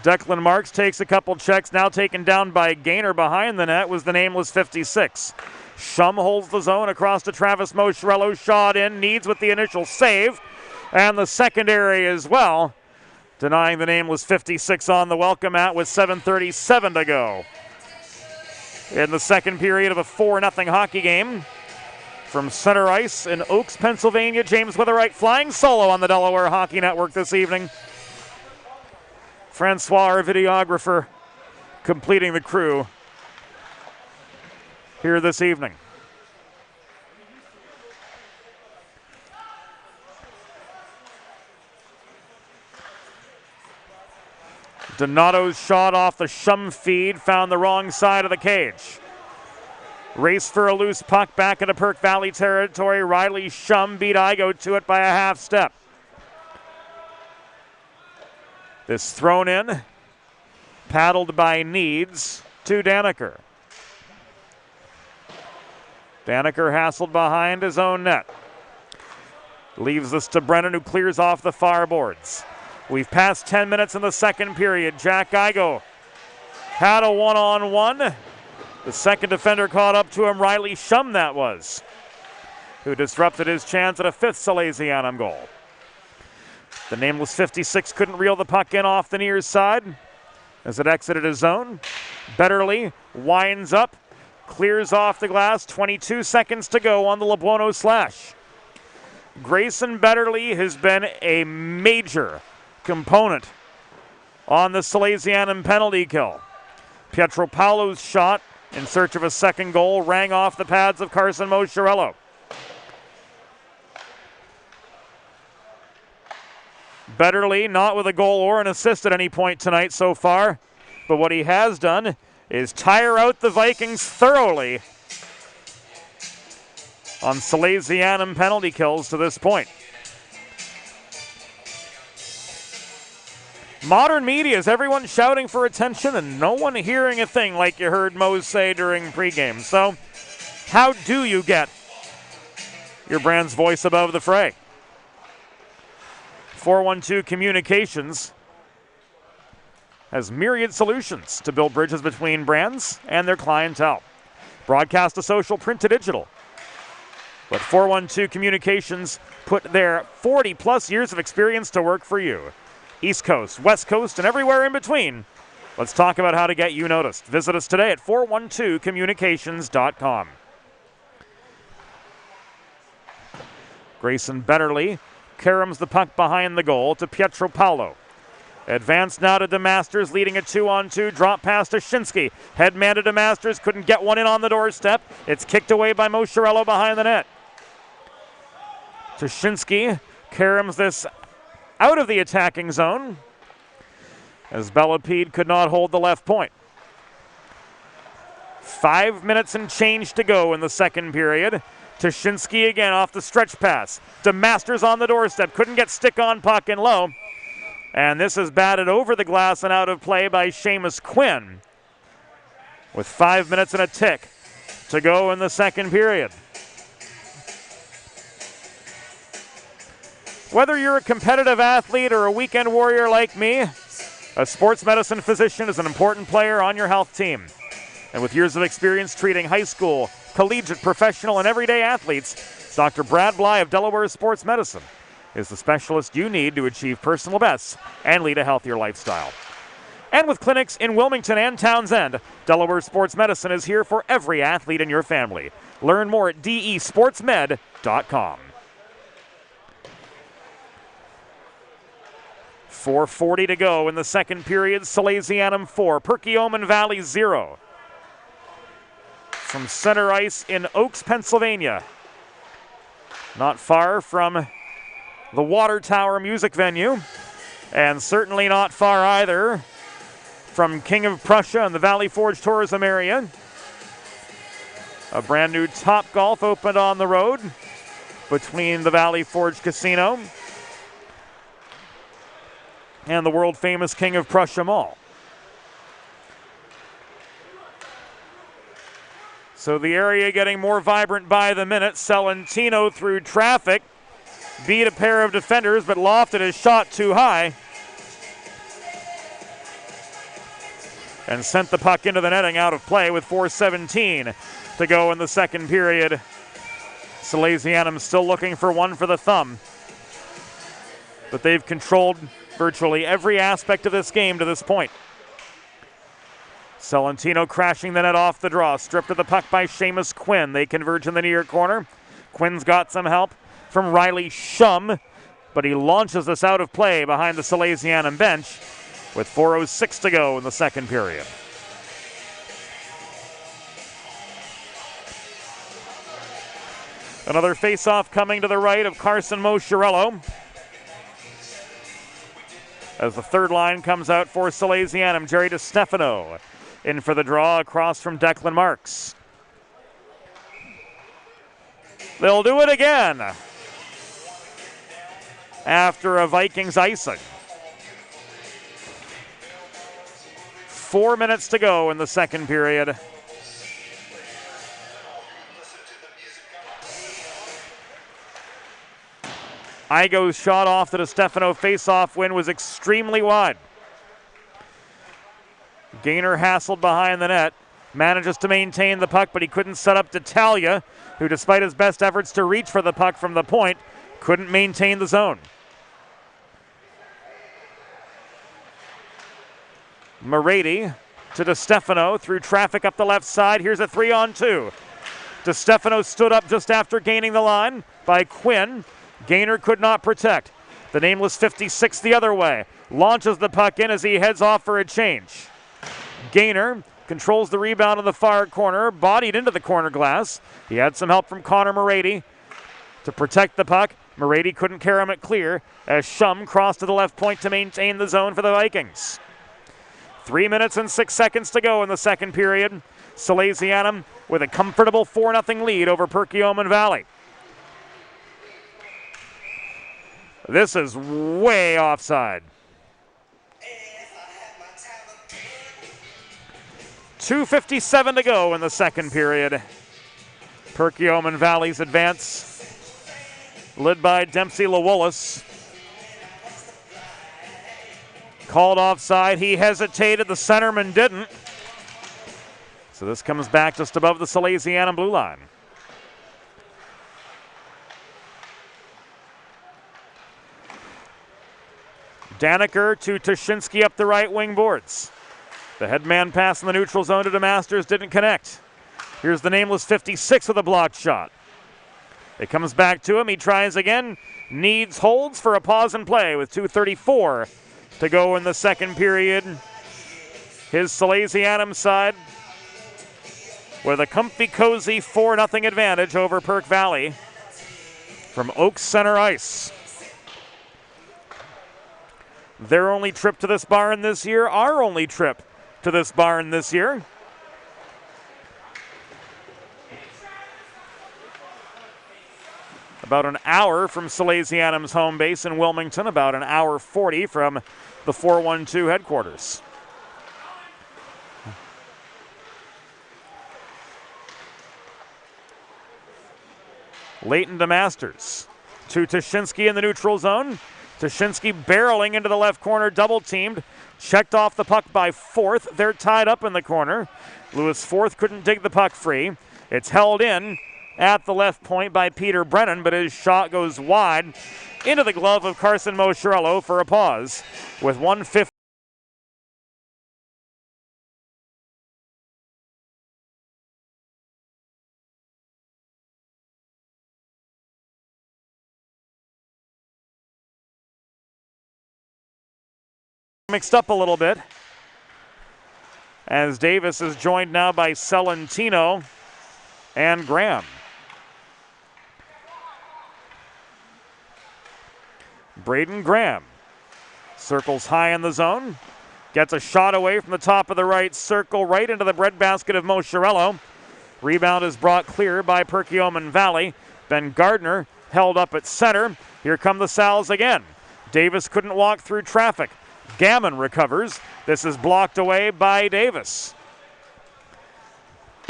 Declan Marks takes a couple checks, now taken down by Gaynor. Behind the net was the nameless 56. Shum holds the zone across to Travis Mosciarello. Shot in, Needs with the initial save, and the secondary as well, denying the nameless 56 on the welcome mat with 7:37 to go. In the second period of a 4-0 hockey game from center ice in Oaks, Pennsylvania, James Witherite flying solo on the Delaware Hockey Network this evening. Francois, our videographer, completing the crew here this evening. Donato's shot off the Shum feed found the wrong side of the cage. Race for a loose puck back into Perk Valley territory. Riley Shum beat Igo to it by a half step. This thrown in, paddled by Needs to Daniker. Daniker hassled behind his own net. Leaves this to Brennan, who clears off the far boards. We've passed 10 minutes in the second period. Jack Igo had a one-on-one. The second defender caught up to him, Riley Shum that was, who disrupted his chance at a fifth Salesianum goal. The nameless 56 couldn't reel the puck in off the near side as it exited his zone. Betterly winds up, clears off the glass, 22 seconds to go on the LeBuono slash. Grayson Betterly has been a major component on the Salesianum penalty kill. Pietro Paolo's shot in search of a second goal rang off the pads of Carson Mosciarello. Betterly not with a goal or an assist at any point tonight so far, but what he has done is tire out the Vikings thoroughly on Salesianum penalty kills to this point. Modern media is everyone shouting for attention and no one hearing a thing like you heard Mose say during pregame. So how do you get your brand's voice above the fray? 412 Communications has myriad solutions to build bridges between brands and their clientele. Broadcast to social, print to digital. But 412 Communications put their 40-plus years of experience to work for you. East Coast, West Coast, and everywhere in between. Let's talk about how to get you noticed. Visit us today at 412communications.com. Grayson Betterly caroms the puck behind the goal to Pietro Paolo. Advance now to DeMasters, leading a 2-on-2. Drop pass to Shinsky. Head man to DeMasters, couldn't get one in on the doorstep. It's kicked away by Mosciarello behind the net. Tushinsky caroms this out of the attacking zone as Bellepede could not hold the left point. 5 minutes and change to go in the second period. Tushinsky again off the stretch pass. DeMasters on the doorstep. Couldn't get stick on puck and low. And this is batted over the glass and out of play by Seamus Quinn with 5 minutes and a tick to go in the second period. Whether you're a competitive athlete or a weekend warrior like me, a sports medicine physician is an important player on your health team. And with years of experience treating high school, collegiate, professional, and everyday athletes, Dr. Brad Bly of Delaware Sports Medicine is the specialist you need to achieve personal bests and lead a healthier lifestyle. And with clinics in Wilmington and Townsend, Delaware Sports Medicine is here for every athlete in your family. Learn more at desportsmed.com. 4:40 to go in the second period. Salesianum 4, Perkiomen Valley 0. from center ice in Oaks, Pennsylvania. Not far from the Water Tower music venue, and certainly not far either from King of Prussia and the Valley Forge tourism area. A brand new Top Golf opened on the road between the Valley Forge Casino and the world famous King of Prussia Mall. So the area getting more vibrant by the minute. Salesianum through traffic beat a pair of defenders but lofted his shot too high and sent the puck into the netting out of play with 4:17 to go in the second period. Salesianum still looking for one for the thumb, but they've controlled virtually every aspect of this game to this point. Salesianum crashing the net off the draw, stripped of the puck by Seamus Quinn. They converge in the near corner. Quinn's got some help from Riley Shum, but he launches this out of play behind the Salesianum bench with 4:06 to go in the second period. Another face-off coming to the right of Carson Mosciarello as the third line comes out for Salesianum. Jerry DiStefano in for the draw across from Declan Marks. They'll do it again after a Vikings icing. 4 minutes to go in the second period. Igo's shot off the DiStefano face-off win was extremely wide. Gaynor hassled behind the net, manages to maintain the puck, but he couldn't set up D'Italia, who despite his best efforts to reach for the puck from the point, couldn't maintain the zone. Morady to DiStefano through traffic up the left side. Here's a 3-on-2. DiStefano stood up just after gaining the line by Quinn. Gaynor could not protect. The nameless 56 the other way. Launches the puck in as he heads off for a change. Gaynor controls the rebound in the far corner, bodied into the corner glass. He had some help from Connor Morady to protect the puck. Morady couldn't carry him it clear as Shum crossed to the left point to maintain the zone for the Vikings. 3 minutes and 6 seconds to go in the second period. Salesianum with a comfortable 4-0 lead over Perkiomen Valley. This is way offside. 2:57 to go in the second period. Perkiomen Valley's advance, led by Dempsey Lawollis. Called offside. He hesitated. The centerman didn't. So this comes back just above the Salesianum blue line. Daniker to Tuschinski up the right wing boards. The headman pass in the neutral zone to DeMasters didn't connect. Here's the nameless 56 with a blocked shot. It comes back to him. He tries again. Needs holds for a pause and play with 2:34 to go in the second period. His Salesianum side with a comfy, cozy 4-0 advantage over Perk Valley from Oaks Center Ice. Their only trip to this barn this year, our only trip to this barn this year. About an hour from Salesianum's home base in Wilmington, about an hour 40 from the 412 headquarters. Leighton DeMasters to Tuschinski in the neutral zone. Tuschinski barreling into the left corner, double teamed, checked off the puck by Forth. They're tied up in the corner. Lewis Forth couldn't dig the puck free. It's held in at the left point by Peter Brennan, but his shot goes wide into the glove of Carson Mosciarello for a pause with 1:50. Mixed up a little bit as Davis is joined now by Celentino and Graham. Braden Graham circles high in the zone. Gets a shot away from the top of the right circle right into the breadbasket of Mosciarello. Rebound is brought clear by Perkiomen Valley. Ben Gardner held up at center. Here come the Sals again. Davis couldn't walk through traffic. Gammon recovers. This is blocked away by Davis.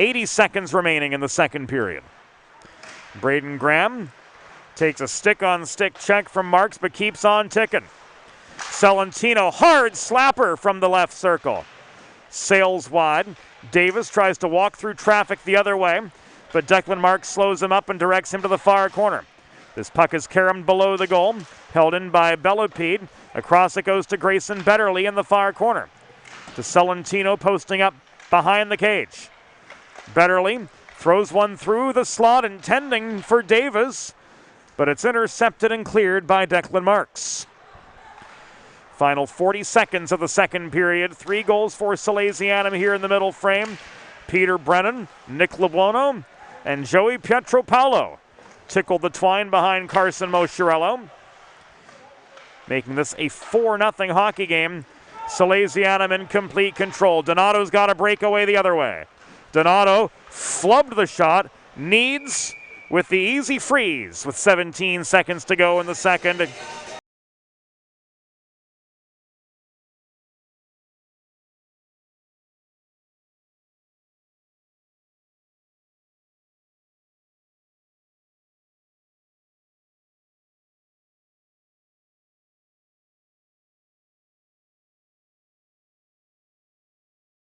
80 seconds remaining in the second period. Braden Graham takes a stick-on-stick check from Marks but keeps on ticking. Salesianum, hard slapper from the left circle. Sails wide. Davis tries to walk through traffic the other way, but Declan Marks slows him up and directs him to the far corner. This puck is caromed below the goal, held in by Bellepede. Across it goes to Grayson Betterly in the far corner. To Salesianum posting up behind the cage. Betterly throws one through the slot intending for Davis, but it's intercepted and cleared by Declan Marks. Final 40 seconds of the second period. 3 goals for Salesianum here in the middle frame. Peter Brennan, Nick Lebuono, and Joey Pietropaulo tickled the twine behind Carson Mosciarello, making this a 4-0 hockey game. Salesianum in complete control. Donato's got a breakaway the other way. Donato flubbed the shot. Needs with the easy freeze with 17 seconds to go in the second.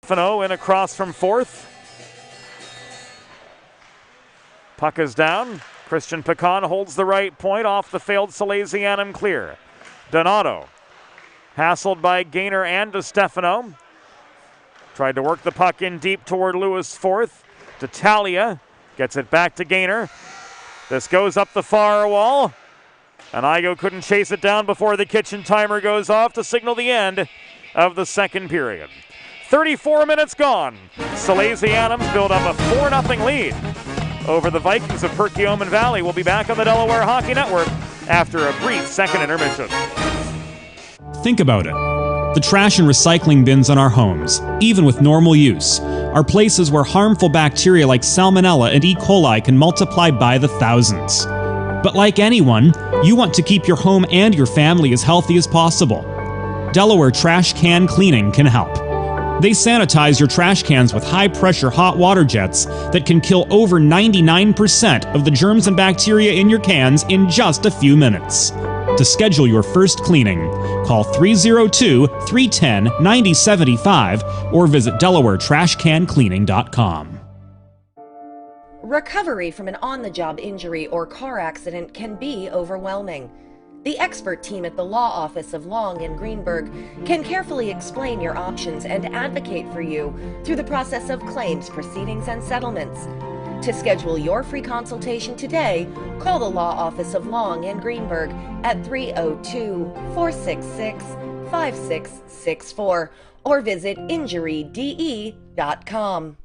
In across from fourth. Puck is down. Christian Pecan holds the right point off the failed Salesianum clear. Donato hassled by Gaynor and DeStefano. Tried to work the puck in deep toward Lewis fourth. D'Italia gets it back to Gaynor. This goes up the far wall. And Igo couldn't chase it down before the kitchen timer goes off to signal the end of the second period. 34 minutes gone. Salesianum's built up a 4-0 lead over the Vikings of Perkiomen Valley. We'll be back on the Delaware Hockey Network after a brief second intermission. Think about it. The trash and recycling bins in our homes, even with normal use, are places where harmful bacteria like Salmonella and E. coli can multiply by the thousands. But like anyone, you want to keep your home and your family as healthy as possible. Delaware Trash Can Cleaning can help. They sanitize your trash cans with high-pressure hot water jets that can kill over 99% of the germs and bacteria in your cans in just a few minutes. To schedule your first cleaning, call 302-310-9075 or visit DelawareTrashCanCleaning.com. Recovery from an on-the-job injury or car accident can be overwhelming. The expert team at the law office of Long and Greenberg can carefully explain your options and advocate for you through the process of claims, proceedings, and settlements. To schedule your free consultation today, call the law office of Long and Greenberg at 302-466-5664 or visit injuryde.com.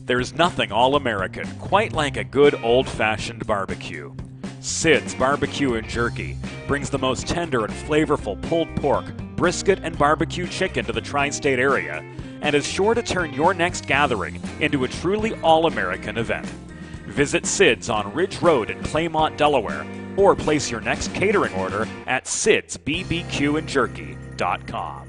There's nothing all-American quite like a good old-fashioned barbecue. Sid's Barbecue and Jerky brings the most tender and flavorful pulled pork, brisket, and barbecue chicken to the tri-state area and is sure to turn your next gathering into a truly all-American event. Visit Sid's on Ridge Road in Claymont, Delaware, or place your next catering order at sidsbbqandjerky.com.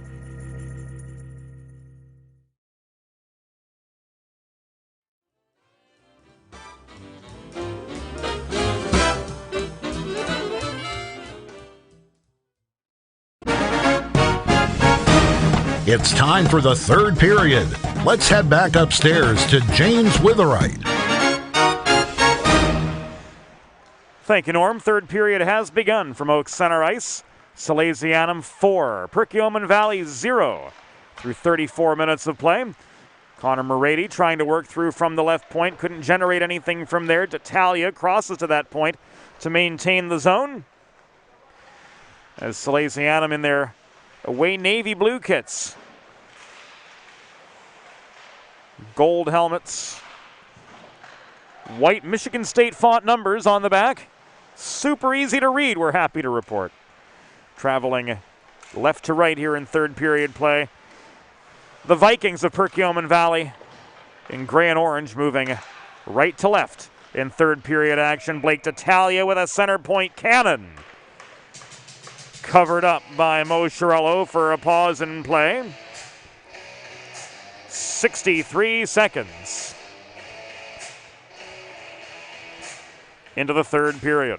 It's time for the third period. Let's head back upstairs to James Witherite. Thank you, Norm. Third period has begun from Oaks Center Ice. Salesianum 4, Perkiomen Valley 0 through 34 minutes of play. Connor Morady trying to work through from the left point. Couldn't generate anything from there. D'Italia crosses to that point to maintain the zone. As Salesianum in their away navy blue kits Gold helmets. White Michigan State font numbers on the back. Super easy to read, we're happy to report. Traveling left to right here in third period play. The Vikings of Perkiomen Valley in gray and orange, moving right to left in third period action. Blake D'Italia with a center point cannon. Covered up by Mo Chiarello for a pause in play. 63 seconds into the third period.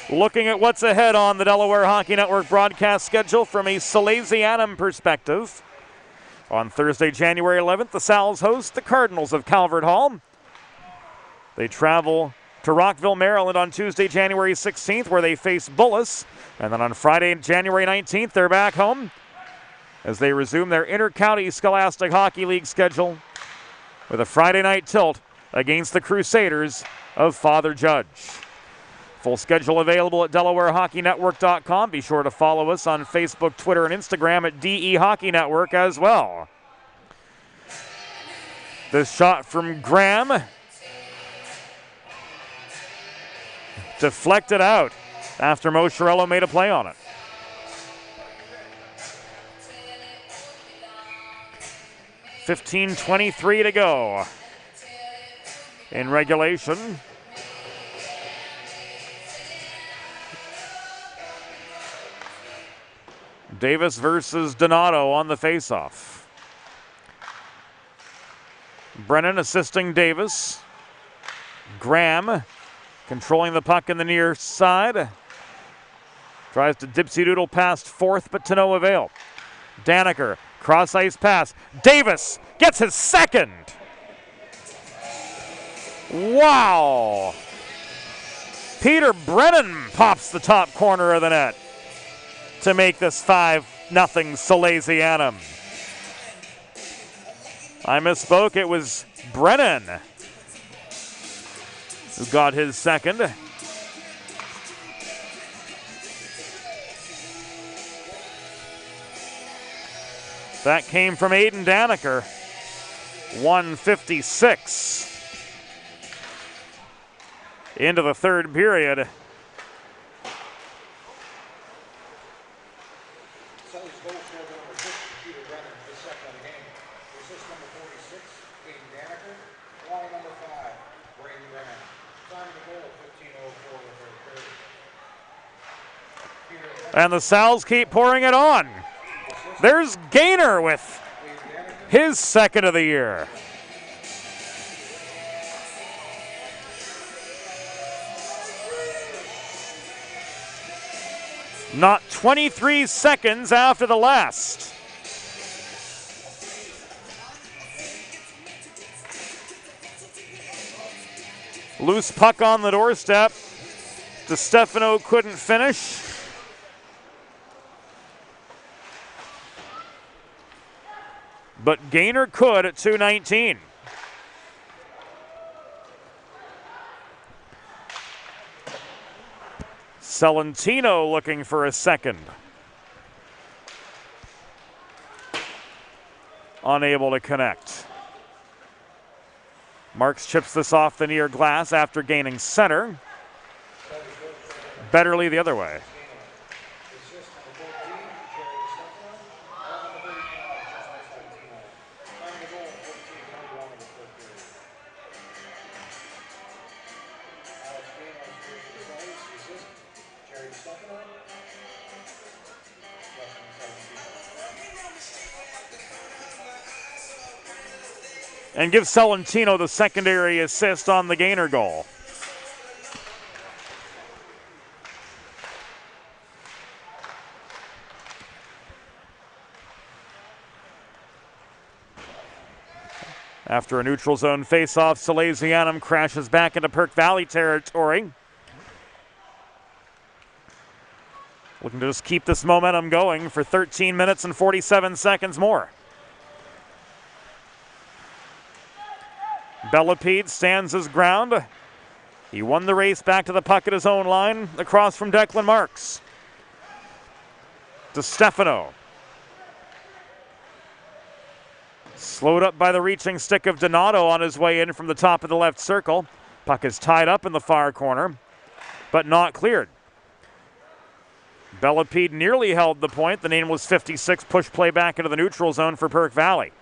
Looking at what's ahead on the Delaware Hockey Network broadcast schedule from a Salesianum perspective. On Thursday, January 11th, the Sals host the Cardinals of Calvert Hall. They travel to Rockville, Maryland on Tuesday, January 16th, where they face Bullis. And then on Friday, January 19th, they're back home as they resume their inter-county Scholastic Hockey League schedule with a Friday night tilt against the Crusaders of Father Judge. Full schedule available at DelawareHockeyNetwork.com. Be sure to follow us on Facebook, Twitter, and Instagram at DE Hockey Network as well. This shot from Graham. Deflected out after Mo Chiarello made a play on it. .23 to go in regulation. Davis versus Donato on the faceoff. Brennan assisting Davis. Graham controlling the puck in the near side. Tries to dipsy-doodle past fourth, but to no avail. Daniker, cross-ice pass. Davis gets his second. Wow. Peter Brennan pops the top corner of the net to make this 5-0 Salesianum. I misspoke, it was Brennan who got his second. That came from Aiden Daniker. 1:56 into the third period. And the Sals keep pouring it on. There's Gaynor with his second of the year. Not 23 seconds after the last. Loose puck on the doorstep. DeStefano couldn't finish. But Gaynor could at 2:19. Salentino looking for a second. Unable to connect. Marks chips this off the near glass after gaining center. Betterly the other way. And gives Salentino the secondary assist on the Gaynor goal. After a neutral zone faceoff, Salesianum crashes back into Perk Valley territory. Looking to just keep this momentum going for 13 minutes and 47 seconds more. Bellepede stands his ground. He won the race back to the puck at his own line across from Declan Marks. DeStefano. Slowed up by the reaching stick of Donato on his way in from the top of the left circle. Puck is tied up in the far corner, but not cleared. Bellapede nearly held the point. The nameless 56 push play back into the neutral zone for Perk Valley.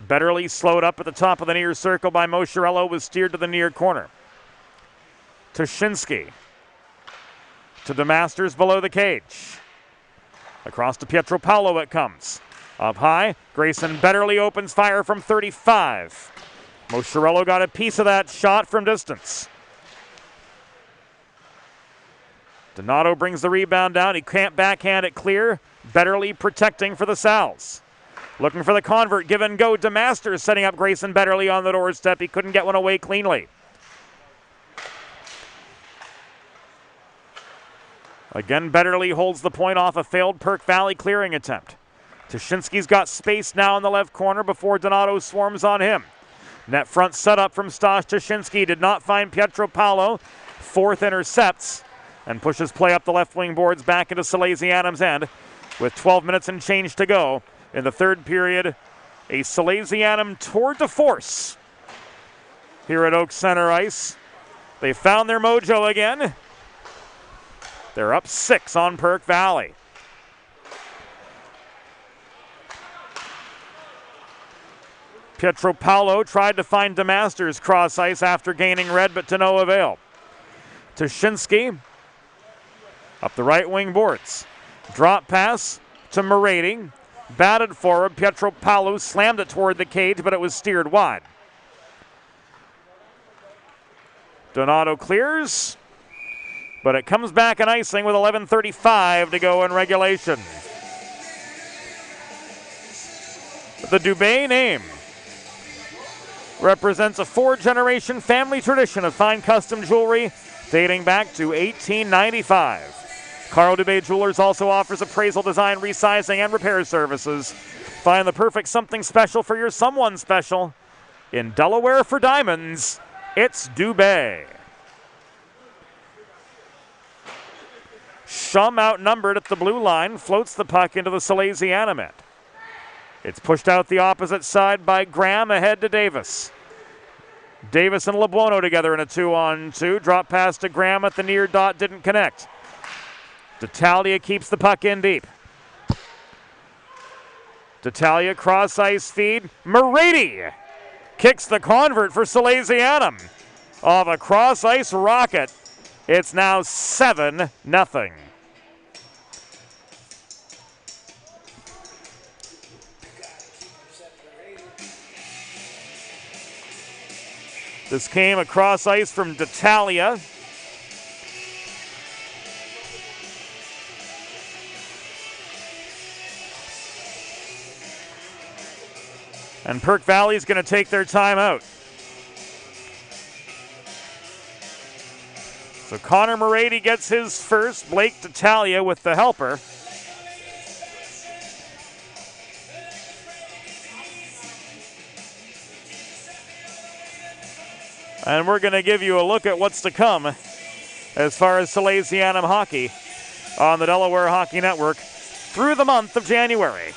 Betterly slowed up at the top of the near circle by Mosciarello, was steered to the near corner. Tushinsky to DeMasters below the cage. Across to Pietro Paolo it comes. Up high, Grayson Betterly opens fire from 35. Mosciarello got a piece of that shot from distance. Donato brings the rebound down. He can't backhand it clear. Betterly protecting for the Sal's. Looking for the convert, give and go. DeMasters setting up Grayson Betterly on the doorstep. He couldn't get one away cleanly. Again, Betterly holds the point off a failed Perk Valley clearing attempt. Tushinsky's got space now in the left corner before Donato swarms on him. Net front setup from Stas Tushinsky. Did not find Pietro Paolo. Fourth intercepts and pushes play up the left wing boards back into Salesianum's end with 12 minutes and change to go in the third period. A Salesianum tour de force here at Oak Center Ice. They found their mojo again. They're up 6 on Perk Valley. Pietro Paolo tried to find DeMasters cross ice after gaining red, but to no avail. Tushinsky up the right wing boards. Drop pass to Moretti. Batted forward. Pietro Paolo slammed it toward the cage, but it was steered wide. Donato clears, but it comes back in icing with 11:35 to go in regulation. The Dubé name represents a 4-generation family tradition of fine custom jewelry dating back to 1895. Carl Dubé Jewelers also offers appraisal, design, resizing, and repair services. Find the perfect something special for your someone special. In Delaware for diamonds, it's Dubé. Shum outnumbered at the blue line, floats the puck into the Salesianum end. It's pushed out the opposite side by Graham ahead to Davis. Davis and Lebuono together in a 2-on-2. Drop pass to Graham at the near dot, didn't connect. D'Italia keeps the puck in deep. D'Italia cross ice feed. Moretti kicks the convert for Salesianum. Off a cross ice rocket. It's now 7-0. This came across ice from D'Italia. And Perk Valley's going to take their time out. So Connor Moretti gets his first. Blake D'Italia with the helper. And we're going to give you a look at what's to come as far as Salesianum hockey on the Delaware Hockey Network through the month of January.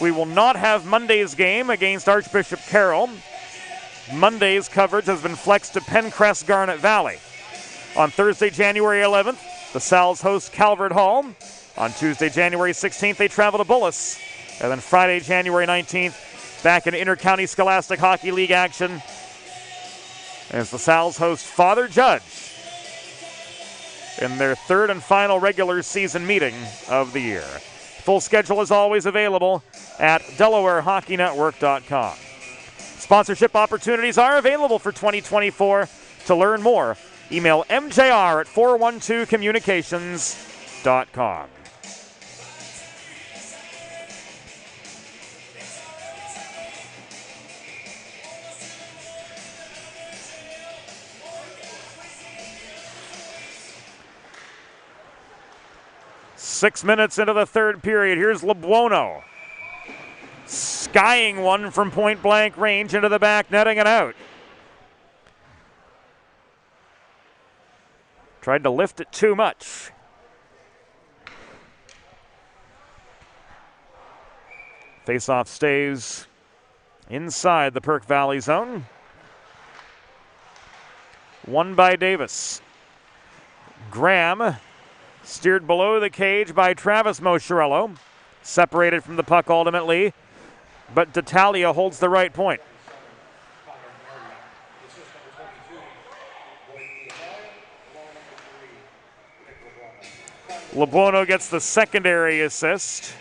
We will not have Monday's game against Archbishop Carroll. Monday's coverage has been flexed to Pencrest Garnet Valley. On Thursday, January 11th, the Sal's host Calvert Hall. On Tuesday, January 16th, they travel to Bullis. And then Friday, January 19th, back in Inter-County Scholastic Hockey League action as the Sal's host Father Judge in their third and final regular season meeting of the year. Full schedule is always available at DelawareHockeyNetwork.com. Sponsorship opportunities are available for 2024. To learn more, email mjr at 412communications.com. Six minutes into the third period. Here's Lebuono. Skying one from point blank range into the back netting and out. Tried to lift it too much. Faceoff stays inside the Perk Valley zone. Won by Davis. Graham steered below the cage by Travis Mosciarello. Separated from the puck ultimately, but D'Italia holds the right point. Labuono gets the secondary assist.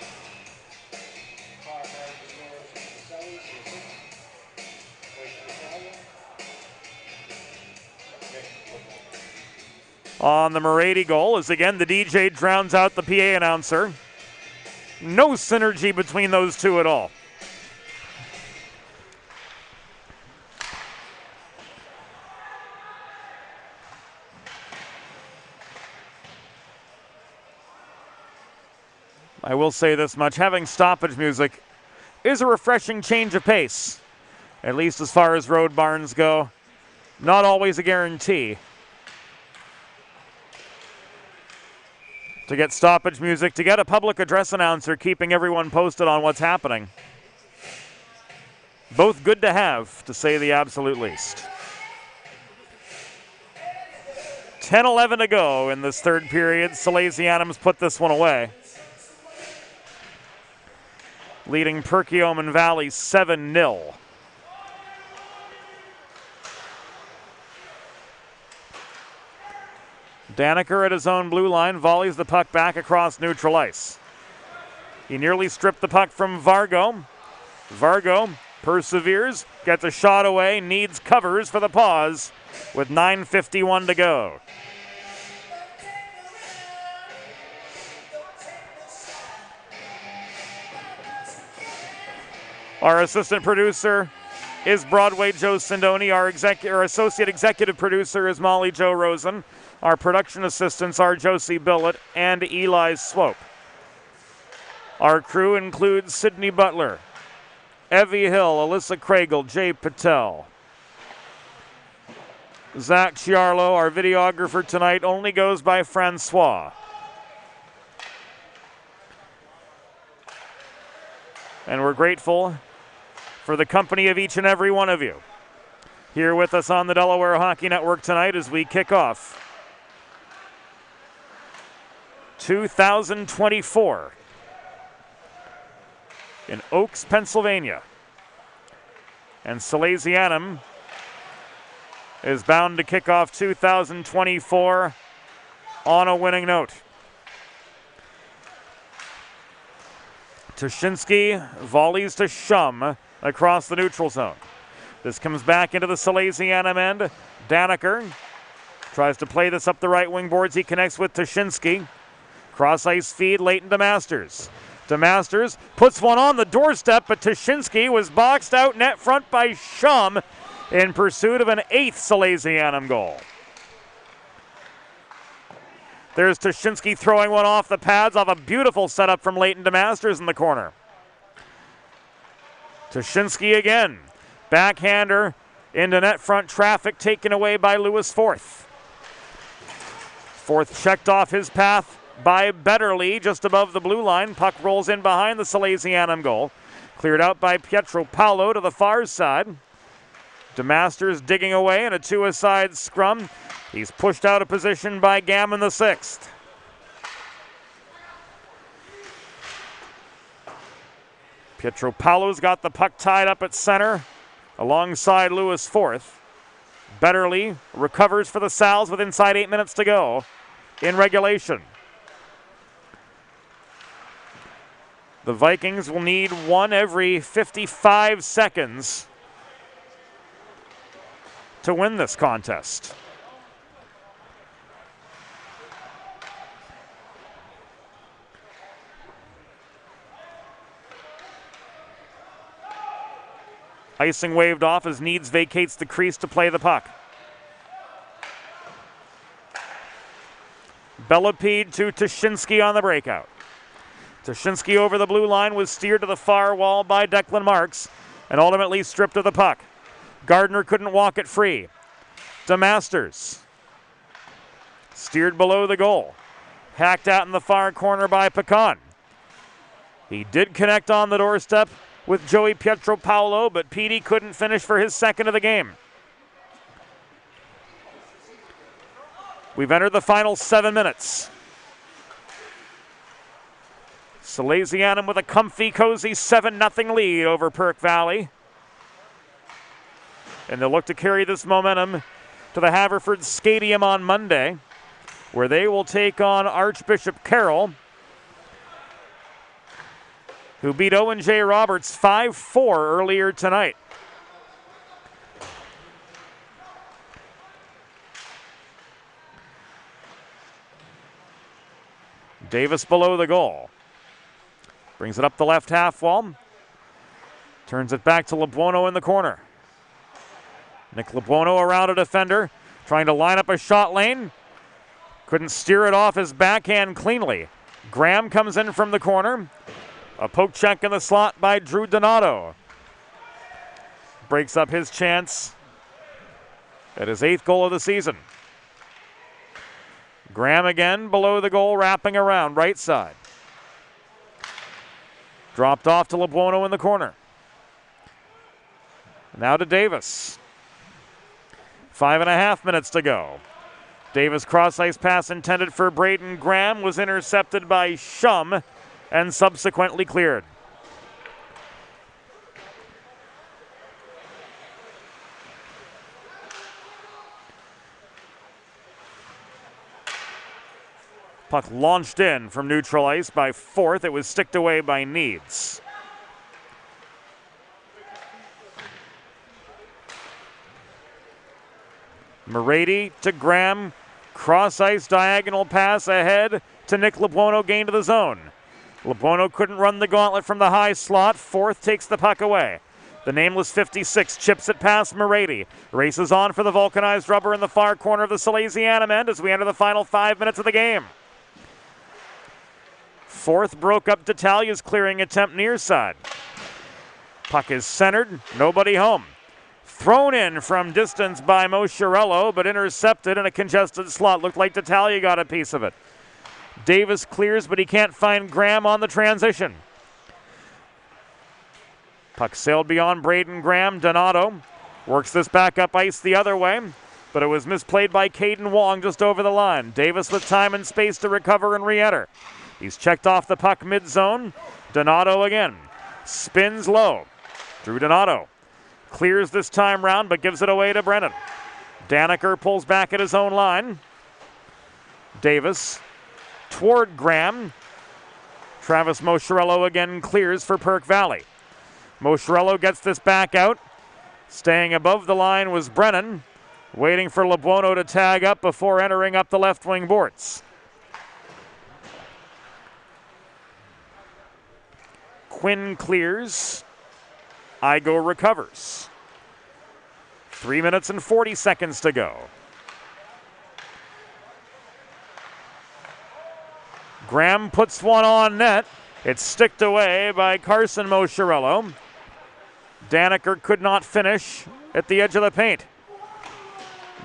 On the Morady goal, as again the DJ drowns out the PA announcer. No synergy between those two at all. I will say this much, having stoppage music is a refreshing change of pace, at least as far as road barns go. Not always a guarantee. To get stoppage music, to get a public address announcer keeping everyone posted on what's happening. Both good to have, to say the absolute least. 10-11 to go in this third period. Salesianum's put this one away. Leading Perkiomen Valley 7-0. Daniker at his own blue line volleys the puck back across neutral ice. He nearly stripped the puck from Vargo. Vargo perseveres, gets a shot away, needs covers for the pause with 9:51 to go. Our assistant producer is Broadway Joe Sindoni. Our associate executive producer is Molly Jo Rosen. Our production assistants are Josie Billett and Eli Swope. Our crew includes Sydney Butler, Evie Hill, Alyssa Craigle, Jay Patel. Zach Chiarlo, our videographer tonight, only goes by Francois. And we're grateful for the company of each and every one of you here with us on the Delaware Hockey Network tonight as we kick off 2024 in Oaks, Pennsylvania. And Salesianum is bound to kick off 2024 on a winning note. Tuschinski volleys to Shum across the neutral zone. This comes back into the Salesianum end. Daniker tries to play this up the right wing boards. He connects with Tuschinski. Cross ice feed Leighton DeMasters. DeMasters puts one on the doorstep, but Tuschinski was boxed out net front by Shum in pursuit of an 8th Salesianum goal. There's Tuschinski throwing one off the pads off a beautiful setup from Leighton DeMasters in the corner. Tuschinski again. Backhander into net front traffic taken away by Lewis Forth. Forth checked off his path by Betterly just above the blue line. Puck rolls in behind the Salesianum goal. Cleared out by Pietro Paolo to the far side. DeMasters digging away in a two-a-side scrum. He's pushed out of position by Gammon the 6th. Pietro Paolo's got the puck tied up at center alongside Lewis Forth. Betterly recovers for the Sal's with inside 8 minutes to go in regulation. The Vikings will need one every 55 seconds to win this contest. Icing waved off as Needs vacates the crease to play the puck. Bellepede to Tuschinski on the breakout. Tuschinski over the blue line was steered to the far wall by Declan Marks and ultimately stripped of the puck. Gardner couldn't walk it free. DeMasters steered below the goal. Hacked out in the far corner by Pecan. He did connect on the doorstep with Joey Pietropaulo, but Petey couldn't finish for his second of the game. We've entered the final 7 minutes. Salesianum with a comfy, cozy 7-0 lead over Perk Valley. And they'll look to carry this momentum to the Haverford Stadium on Monday, where they will take on Archbishop Carroll, who beat Owen J. Roberts 5-4 earlier tonight. Davis below the goal. Brings it up the left half wall. Turns it back to Lebuono in the corner. Nick Lebuono around a defender, trying to line up a shot lane. Couldn't steer it off his backhand cleanly. Graham comes in from the corner. A poke check in the slot by Drew Donato. Breaks up his chance at his 8th goal of the season. Graham again below the goal, wrapping around right side. Dropped off to Lebuono in the corner. Now to Davis. 5.5 minutes to go. Davis cross-ice pass intended for Braden Graham was intercepted by Shum and subsequently cleared. Puck launched in from neutral ice by Forth. It was sticked away by Needs. Morady to Graham. Cross-ice diagonal pass ahead to Nick Lebuono, gain to the zone. Lebuono couldn't run the gauntlet from the high slot. Forth takes the puck away. The nameless 56 chips it past Morady. Races on for the vulcanized rubber in the far corner of the Salesianum end as we enter the final 5 minutes of the game. Forth broke up D'Italia's clearing attempt near side. Puck is centered, nobody home. Thrown in from distance by Mosciarello, but intercepted in a congested slot. Looked like D'Italia got a piece of it. Davis clears, but he can't find Graham on the transition. Puck sailed beyond Braden Graham. Donato works this back up ice the other way, but it was misplayed by Caden Wong just over the line. Davis with time and space to recover and re-enter. He's checked off the puck mid-zone. Donato again. Spins low. Drew Donato clears this time round, but gives it away to Brennan. Daniker pulls back at his own line. Davis toward Graham. Travis Mosciarello again clears for Perk Valley. Mosciarello gets this back out. Staying above the line was Brennan, waiting for Lebuono to tag up before entering up the left wing boards. Quinn clears. Igo recovers. 3 minutes and 40 seconds to go. Graham puts one on net. It's sticked away by Carson Mosciarello. Daniker could not finish at the edge of the paint.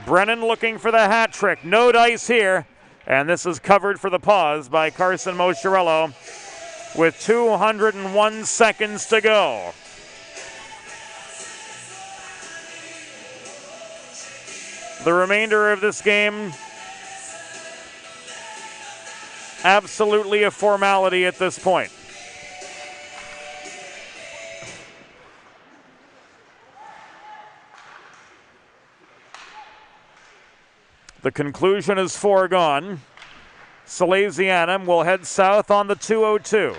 Brennan looking for the hat trick. No dice here. And this is covered for the pause by Carson Mosciarello with 201 seconds to go. The remainder of this game, absolutely a formality at this point. The conclusion is foregone. Salesianum will head south on the 202.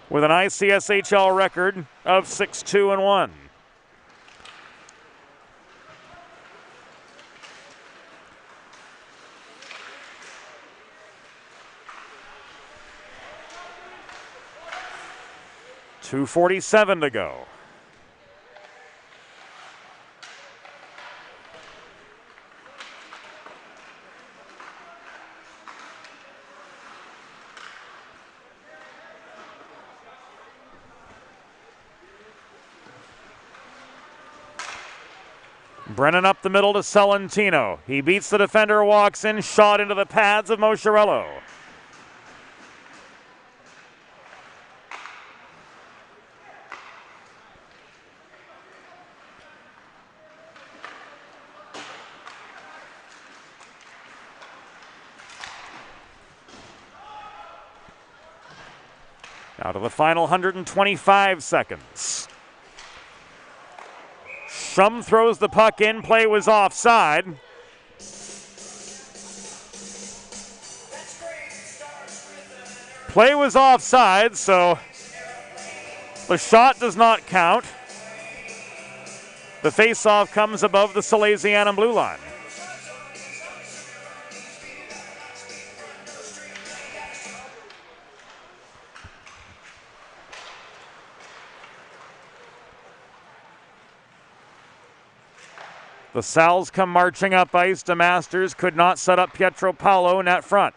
With an ICSHL record of 6-2-1. .247 to go. Brennan up the middle to Celentino. He beats the defender, walks in, shot into the pads of Mosciarello. Now to the final 125 seconds. Shum throws the puck in. Play was offside. Play was offside, so the shot does not count. The faceoff comes above the Salesianum blue line. The Sal's come marching up ice. DeMasters could not set up Pietro Paolo net front.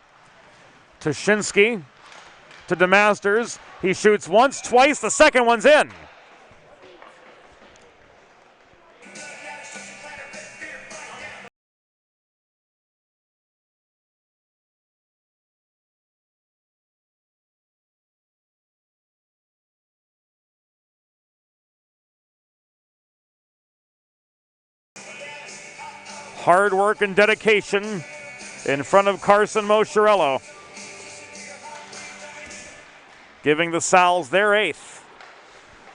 Tashinsky to DeMasters. He shoots once, twice. The second one's in. Hard work and dedication in front of Carson Mosciarello, giving the Sal's their 8th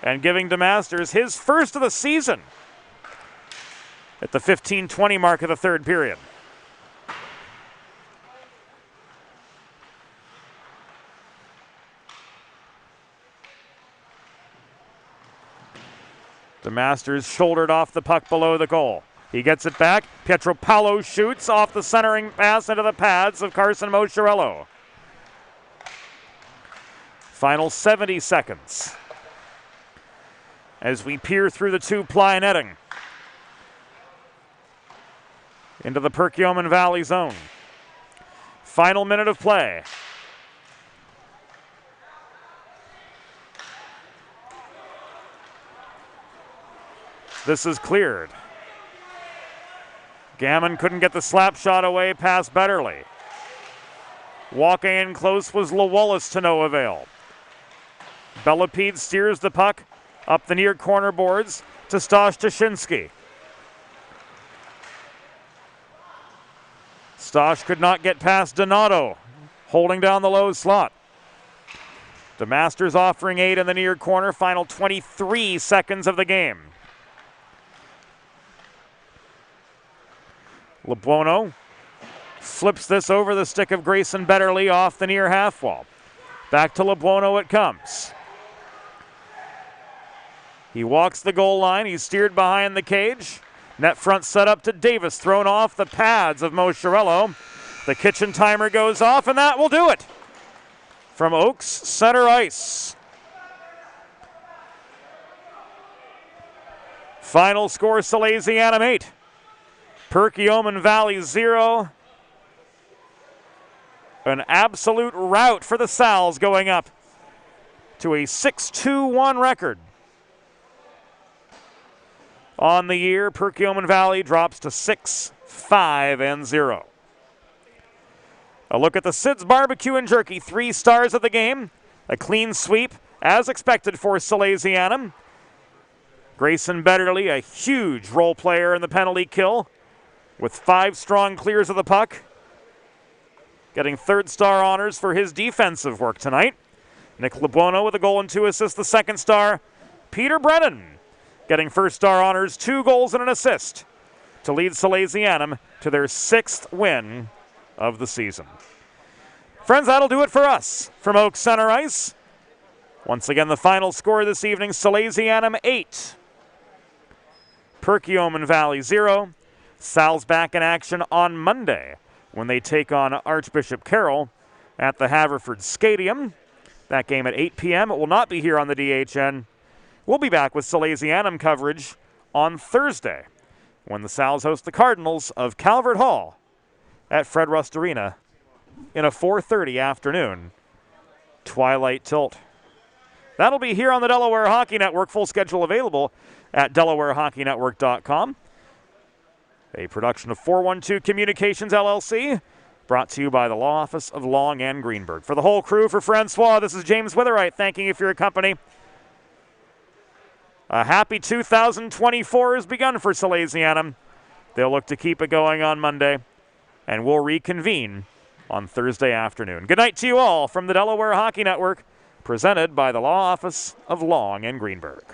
and giving DeMasters his first of the season at the 15:20 mark of the third period. DeMasters shouldered off the puck below the goal. He gets it back. Pietro Paolo shoots off the centering pass into the pads of Carson Mosciarello. Final 70 seconds as we peer through the two-ply netting into the Perkiomen Valley zone. Final minute of play. This is cleared. Gammon couldn't get the slap shot away past Betterly. Walking in close was Lawallis to no avail. Bellepede steers the puck up the near corner boards to Stosh Tashinsky. Stosh could not get past Donato, holding down the low slot. DeMasters offering 8 in the near corner, final 23 seconds of the game. LeBuono flips this over the stick of Grayson Betterly off the near half wall. Back to LeBuono it comes. He walks the goal line. He's steered behind the cage. Net front set up to Davis, thrown off the pads of Mosciarello. The kitchen timer goes off, and that will do it. From Oaks center ice. Final score, Salesianum 8. Perkiomen Valley 0. An absolute rout for the Sal's, going up to a 6-2-1 record. On the year, Perkiomen Valley drops to 6-5-0. A look at the Sid's Barbecue and Jerky, 3 stars of the game. A clean sweep, as expected for Salesianum. Grayson Betterly, a huge role player in the penalty kill, with 5 strong clears of the puck. Getting 3rd star honors for his defensive work tonight. Nick LeBuono with a goal and 2 assists, the 2nd star. Peter Brennan getting 1st star honors, 2 goals and an assist to lead Salesianum to their 6th win of the season. Friends, that'll do it for us from Oaks Center Ice. Once again, the final score this evening, Salesianum 8. Perkiomen Valley 0. Sal's back in action on Monday when they take on Archbishop Carroll at the Haverford Stadium. That game at 8 p.m. It will not be here on the DHN. We'll be back with Salesianum coverage on Thursday when the Sal's host the Cardinals of Calvert Hall at Fred Rust Arena in a 4:30 afternoon twilight tilt. That'll be here on the Delaware Hockey Network. Full schedule available at DelawareHockeyNetwork.com. A production of 412 Communications, LLC, brought to you by the Law Office of Long and Greenberg. For the whole crew, for Francois, this is James Witherite thanking you for your company. A happy 2024 has begun for Salesianum. They'll look to keep it going on Monday, and we'll reconvene on Thursday afternoon. Good night to you all from the Delaware Hockey Network. presented by the Law Office of Long and Greenberg.